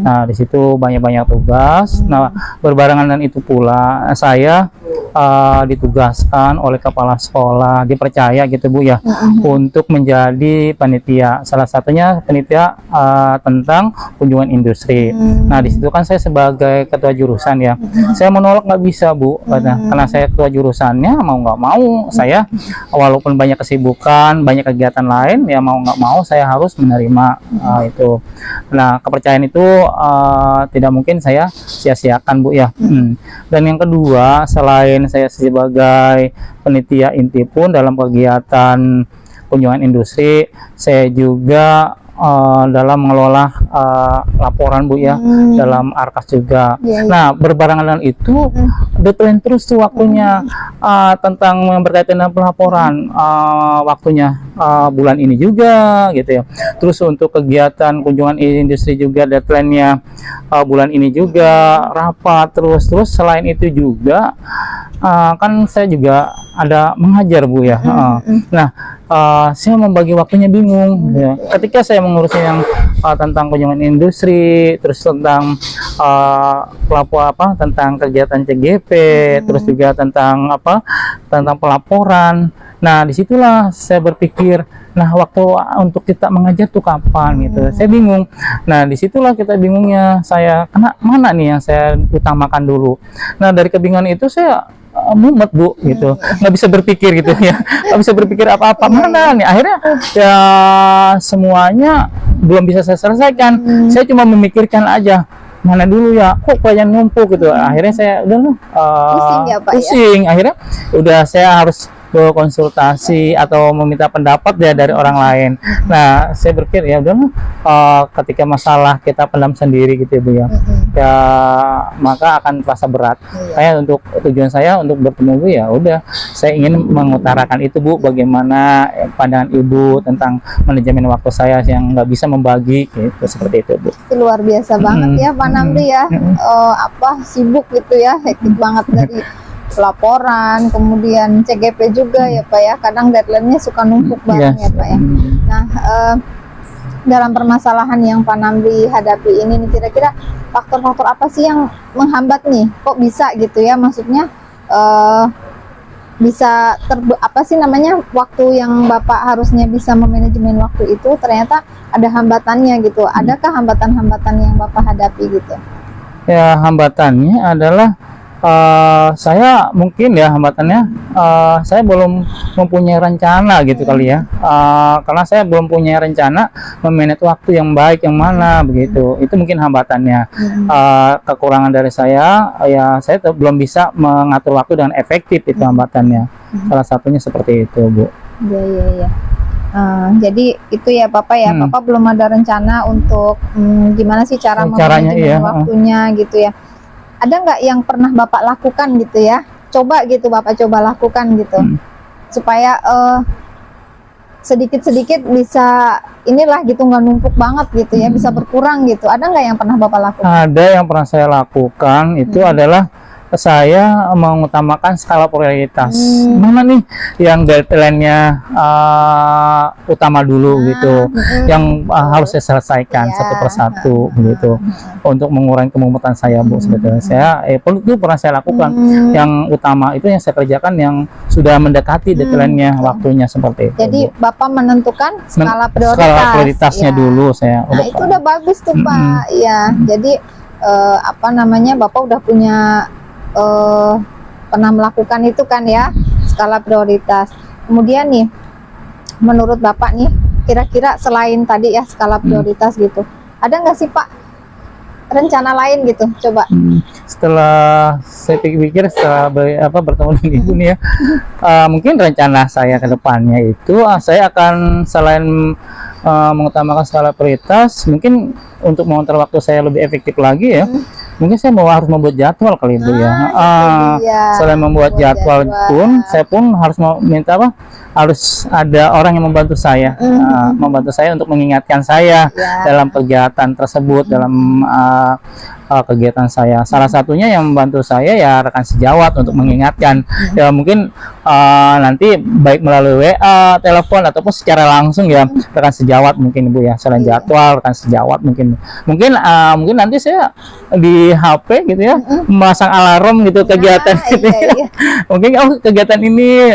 Nah, di situ banyak-banyak tugas. Nah, berbarengan dengan itu pula saya ditugaskan oleh kepala sekolah, dipercaya gitu Bu ya, untuk menjadi panitia. Salah satunya panitia tentang kunjungan industri. Nah, di situ kan saya sebagai ketua jurusan ya. Saya menolak nggak bisa Bu, karena saya ketua jurusannya, mau nggak mau saya walaupun banyak kesibukan, banyak kegiatan lain ya, mau nggak mau saya harus menerima itu. Nah, kepercayaan itu tidak mungkin saya sia-siakan Bu ya. Dan yang kedua, selain saya sebagai panitia inti pun dalam kegiatan kunjungan industri, saya juga dalam mengelola laporan Bu ya, dalam Arkas juga. Nah, berbarengan dengan itu deadline terus tuh waktunya tentang yang berkaitan dengan pelaporan, waktunya bulan ini juga gitu ya. Terus untuk kegiatan kunjungan industri juga deadline-nya bulan ini juga, rapat terus selain itu juga kan saya juga ada mengajar Bu ya. Nah, saya membagi waktunya bingung ya. Ketika saya mengurusin yang tentang kunjungan industri, terus tentang tentang kegiatan CGP, terus juga tentang tentang pelaporan. Nah, disitulah saya berpikir, nah waktu untuk kita mengajar tuh kapan gitu. Saya bingung. Nah, disitulah kita bingungnya saya, karena mana nih yang saya utamakan dulu. Nah, dari kebingungan itu saya mumet Bu gitu, nggak bisa berpikir gitu ya, nggak bisa berpikir apa-apa, mana nih akhirnya ya semuanya belum bisa saya selesaikan. Saya cuma memikirkan aja mana dulu ya, kok kalian numpuk gitu. Akhirnya saya udah Pusing ya, Pak, ya? pusing. Akhirnya udah saya harus berkonsultasi atau meminta pendapat ya dari orang lain. Nah, saya berpikir ya udah ketika masalah kita pendam sendiri gitu ya Bu ya, ya maka akan terasa berat. Saya untuk tujuan saya untuk bertemu Bu ya udah, saya ingin mengutarakan itu Bu, bagaimana pandangan Ibu tentang manajemen waktu saya yang nggak bisa membagi gitu, seperti itu Bu. Itu luar biasa banget ya Pak Namri ya. Sibuk gitu ya, hektik banget dari laporan, kemudian CGP juga ya Pak ya. Kadang deadline-nya suka numpuk bareng ya Pak ya. Nah, dalam permasalahan yang Pak Namri hadapi ini nih, kira-kira faktor-faktor apa sih yang menghambat nih? Kok bisa gitu ya? Maksudnya bisa waktu yang Bapak harusnya bisa memanajemen waktu itu ternyata ada hambatannya gitu. Adakah hambatan-hambatan yang Bapak hadapi gitu? Ya, hambatannya adalah saya mungkin ya hambatannya saya belum mempunyai rencana gitu kali ya, karena saya belum punya rencana memanage waktu yang baik yang mana begitu. Itu mungkin hambatannya. Kekurangan dari saya ya, saya belum bisa mengatur waktu dengan efektif, itu hambatannya. Salah satunya seperti itu Bu. Iya. Jadi itu ya Papa ya, Papa belum ada rencana untuk gimana sih cara Caranya, memanajemen waktunya gitu ya. Ada nggak yang pernah Bapak lakukan gitu ya, coba gitu, Bapak coba lakukan gitu, supaya sedikit-sedikit bisa inilah gitu, nggak numpuk banget gitu ya, bisa berkurang gitu. Ada nggak yang pernah Bapak lakukan? Ada yang pernah saya lakukan itu adalah saya mengutamakan skala prioritas. Mana nih yang deadline-nya utama dulu gitu, yang harus saya selesaikan satu persatu gitu, untuk mengurangi kemumutan saya, Bu. Sebetulnya saya itu pernah saya lakukan. Yang utama itu yang saya kerjakan yang sudah mendekati deadline-nya, waktunya seperti itu. Jadi Bapak menentukan skala prioritasnya ya. dulu saya. Nah, itu udah bagus tuh Pak. Ya, jadi apa namanya, Bapak udah punya pernah melakukan itu kan ya, skala prioritas. Kemudian nih, menurut Bapak nih, kira-kira selain tadi ya skala prioritas gitu, ada nggak sih Pak rencana lain gitu? Coba. Setelah saya pikir-pikir, setelah bertemu dengan Ibu nih ya, mungkin rencana saya ke depannya itu saya akan selain mengutamakan skala prioritas, mungkin untuk mengontrol waktu saya lebih efektif lagi ya. Mungkin saya harus membuat jadwal kali itu ya. Selain membuat jadwal pun, saya pun harus minta harus ada orang yang membantu saya, untuk mengingatkan saya dalam kegiatan tersebut, dalam kegiatan saya. Salah satunya yang membantu saya ya rekan sejawat untuk mengingatkan. Ya mungkin nanti baik melalui WA, telepon ataupun secara langsung ya rekan sejawat mungkin Ibu ya. Selain jadwal, rekan sejawat mungkin nanti saya di HP gitu ya, memasang alarm gitu kegiatan gitu ya. Mungkin kegiatan ini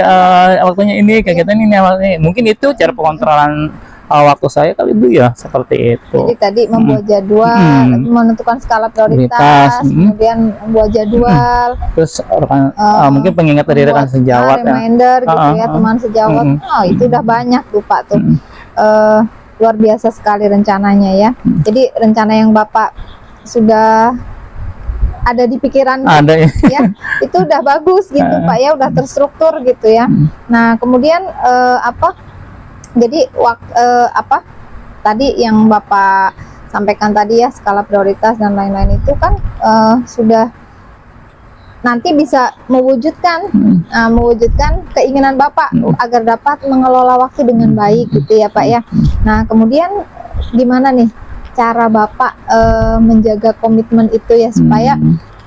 waktunya ini, kegiatan ini mungkin itu cara pengontrolan waktu saya kali Bu ya, seperti itu. Jadi tadi membuat jadwal, menentukan skala prioritas, kemudian membuat jadwal, terus mungkin pengingat dari rekan sejawat, reminder gitu ya, teman sejawat. Itu udah banyak tuh Pak tuh. Luar biasa sekali rencananya ya. Jadi rencana yang Bapak sudah ada di pikiran ya, itu udah bagus gitu Pak ya, udah terstruktur gitu ya. Nah kemudian jadi tadi yang Bapak sampaikan tadi ya, skala prioritas dan lain-lain itu kan sudah nanti bisa mewujudkan keinginan Bapak agar dapat mengelola waktu dengan baik gitu ya Pak ya. Nah kemudian gimana nih cara Bapak menjaga komitmen itu ya, supaya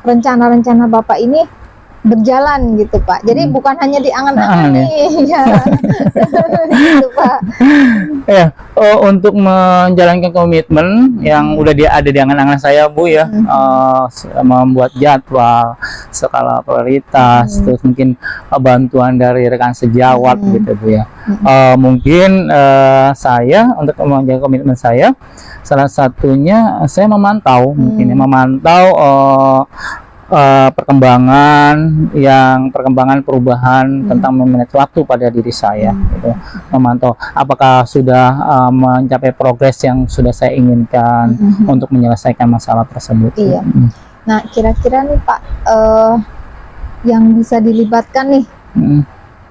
rencana-rencana Bapak ini berjalan gitu Pak. Jadi bukan hanya di angan-angan nih ya. Gitu Pak. Ya, untuk menjalankan komitmen yang udah ada di angan-angan saya Bu ya, membuat jadwal, skala prioritas, terus mungkin bantuan dari rekan sejawat gitu Bu ya. Mungkin saya untuk menjaga komitmen saya, salah satunya saya memantau perkembangan perubahan tentang manage waktu pada diri saya gitu. Memantau apakah sudah mencapai progres yang sudah saya inginkan untuk menyelesaikan masalah tersebut. Iya. Nah kira-kira nih Pak, yang bisa dilibatkan nih,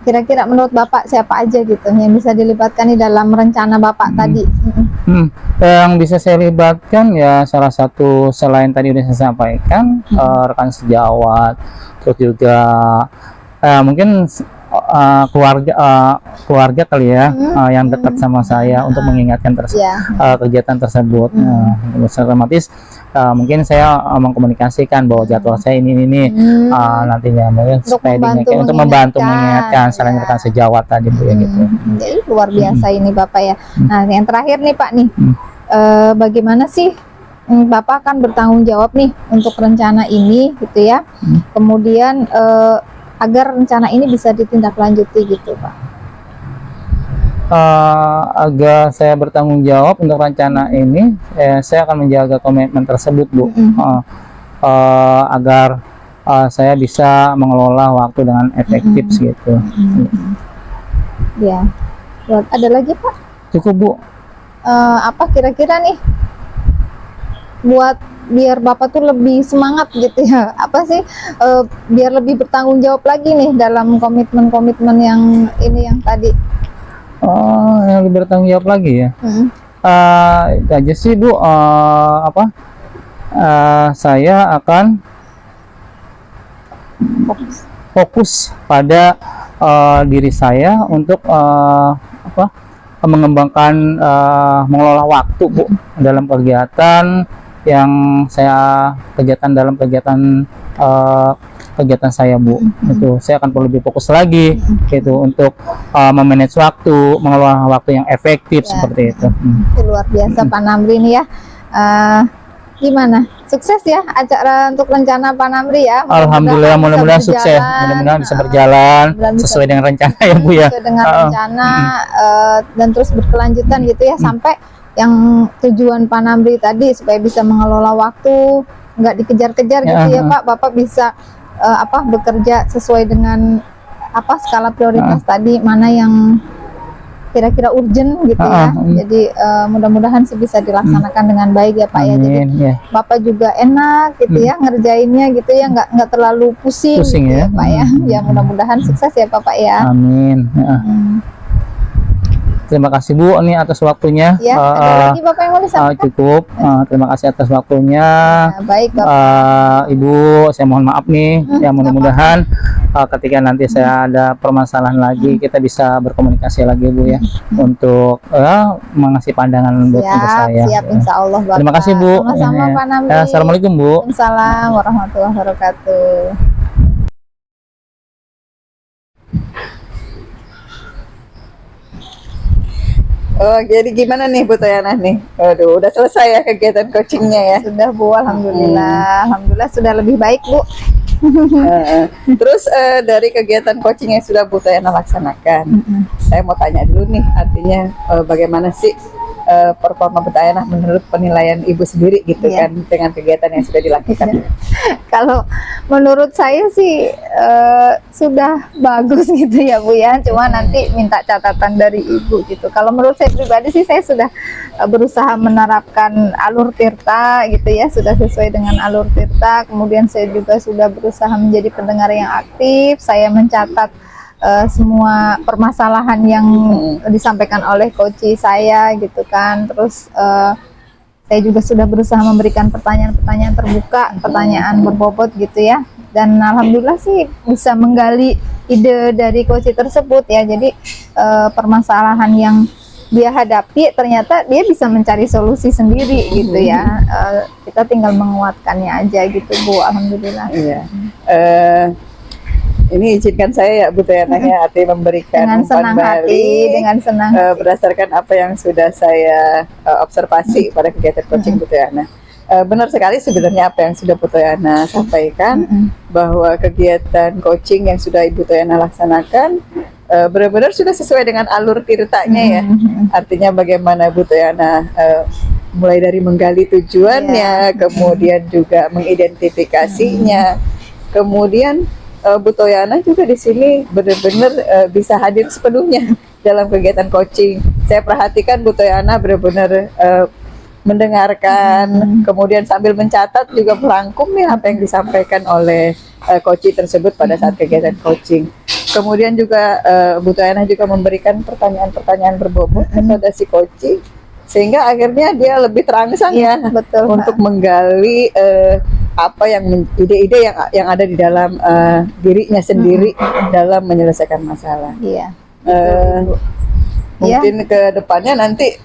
kira-kira menurut Bapak siapa aja gitu yang bisa dilibatkan nih dalam rencana Bapak tadi? Yang bisa saya libatkan ya salah satu selain tadi udah saya sampaikan, rekan sejawat, terus juga mungkin keluarga kali ya, yang dekat sama saya untuk mengingatkan kegiatan tersebut. Otomatis mungkin saya mengkomunikasikan bahwa jadwal saya ini nantinya mungkin supaya untuk membantu mengingatkan selain rekan sejawat tadi Bu ya gitu. Jadi luar biasa ini Bapak ya. Nah yang terakhir nih Pak nih, bagaimana sih Bapak akan bertanggung jawab nih untuk rencana ini gitu ya, kemudian agar rencana ini bisa ditindaklanjuti gitu Pak? Agar saya bertanggung jawab untuk rencana ini, saya akan menjaga komitmen tersebut Bu, agar saya bisa mengelola waktu dengan efektif gitu. Ya, ada lagi Pak? Cukup Bu. Apa kira-kira nih buat biar Bapak tuh lebih semangat gitu ya, apa sih biar lebih bertanggung jawab lagi nih dalam komitmen-komitmen yang ini yang tadi? Yang lebih bertanggung jawab lagi ya. Itu aja sih Bu, saya akan fokus pada diri saya untuk mengembangkan mengelola waktu Bu dalam kegiatan yang saya dalam kegiatan saya Bu. Itu saya akan perlu lebih fokus lagi gitu untuk memanage waktu, mengelola waktu yang efektif seperti itu. Itu luar biasa Pak Namri ini ya. Gimana? Sukses ya acara untuk rencana Pak Namri ya. Alhamdulillah, mudah-mudahan sukses, mudah-mudahan bisa berjalan sesuai dengan rencana ya Bu ya. Sesuai dengan rencana dan terus berkelanjutan gitu ya sampai yang tujuan Pak Namri tadi supaya bisa mengelola waktu, nggak dikejar-kejar gitu ya Pak. Bapak bisa bekerja sesuai dengan skala prioritas tadi, mana yang kira-kira urgent gitu ya. Jadi mudah-mudahan sih bisa dilaksanakan dengan baik ya Pak ya. Jadi Bapak juga enak gitu ya ngerjainnya gitu ya, nggak terlalu pusing gitu ya Pak ya. Ya mudah-mudahan sukses ya Bapak ya. Amin. Terima kasih Bu ini atas waktunya. Ya, ada lagi Bapak yang mau disampaikan? Cukup. Terima kasih atas waktunya. Baik Bapak. Ibu, saya mohon maaf nih. Ya mudah-mudahan ketika nanti saya ada permasalahan lagi kita bisa berkomunikasi lagi Bu ya untuk mengasih pandangan buat saya. Siap, insya Allah Bapak. Terima kasih Bu. Sama-sama Pak Namri. Assalamualaikum Bu. Waalaikumsalam warahmatullahi wabarakatuh. Oh, jadi gimana nih Bu Toyana nih? Aduh, udah selesai ya kegiatan coachingnya ya? Sudah Bu, alhamdulillah. Alhamdulillah sudah lebih baik Bu. Terus dari kegiatan coaching yang sudah Bu Toyana laksanakan, saya mau tanya dulu nih, artinya bagaimana sih performa Bu Toyana menurut penilaian Ibu sendiri gitu kan dengan kegiatan yang sudah dilakukan? Kalau menurut saya sih sudah bagus gitu ya Bu ya, cuma nanti minta catatan dari Ibu gitu. Kalau menurut saya pribadi sih saya sudah berusaha menerapkan alur tirta gitu ya, sudah sesuai dengan alur tirta. Kemudian saya juga sudah berusaha menjadi pendengar yang aktif, saya mencatat semua permasalahan yang disampaikan oleh coach saya gitu kan. Terus saya juga sudah berusaha memberikan pertanyaan-pertanyaan terbuka, pertanyaan berbobot gitu ya. Dan alhamdulillah sih bisa menggali ide dari coach tersebut ya. Jadi permasalahan yang dia hadapi ternyata dia bisa mencari solusi sendiri gitu ya. Kita tinggal menguatkannya aja gitu Bu, alhamdulillah. Iya. Ini izinkan saya ya Bu Toyana ya, artinya memberikan dengan senang hati, dengan senang berdasarkan apa yang sudah saya observasi pada kegiatan coaching Bu Toyana. Benar sekali sebenarnya apa yang sudah Bu Toyana sampaikan, bahwa kegiatan coaching yang sudah Ibu Toyana laksanakan benar-benar sudah sesuai dengan alur tirtanya ya. Artinya bagaimana Bu Toyana mulai dari menggali tujuannya, kemudian juga mengidentifikasinya, kemudian Bu Toyana juga di sini benar-benar bisa hadir sepenuhnya dalam kegiatan coaching. Saya perhatikan Bu Toyana benar-benar mendengarkan, kemudian sambil mencatat juga merangkum ya apa yang disampaikan oleh coach tersebut pada saat kegiatan coaching. Kemudian juga Bu Toyana juga memberikan pertanyaan-pertanyaan berbobot kepada si coach, sehingga akhirnya dia lebih terangsang ya betul, untuk menggali apa yang ide-ide yang ada di dalam dirinya sendiri dalam menyelesaikan masalah. Iya. Mungkin ke depannya nanti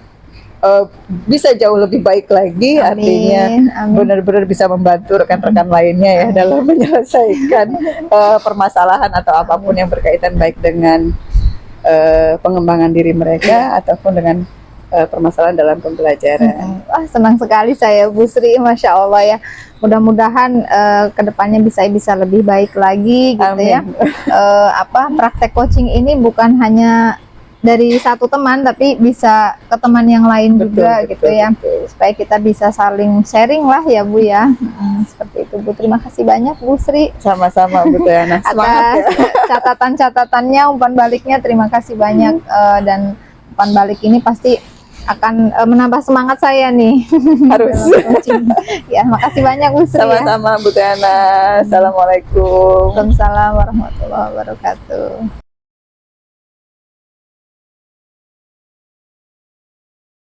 bisa jauh lebih baik lagi. Artinya benar-benar bisa membantu rekan-rekan lainnya ya dalam menyelesaikan permasalahan atau apapun yang berkaitan baik dengan pengembangan diri mereka ataupun dengan permasalahan dalam pembelajaran. Wah, senang sekali saya Bu Sri, Masya Allah ya. Mudah-mudahan kedepannya bisa lebih baik lagi gitu. Amin. Ya. Praktek coaching ini bukan hanya dari satu teman, tapi bisa ke teman yang lain juga gitu ya. Supaya kita bisa saling sharing lah ya Bu ya. Seperti itu Bu. Terima kasih banyak Bu Sri. Sama-sama Bu Toyana. Atas catatan-catatannya, umpan baliknya terima kasih banyak, dan umpan balik ini pasti akan menambah semangat saya nih. Harus. Ya, makasih banyak Bu Sri. Sama-sama Bu Toyana. Assalamualaikum. Waalaikumsalam warahmatullahi wabarakatuh.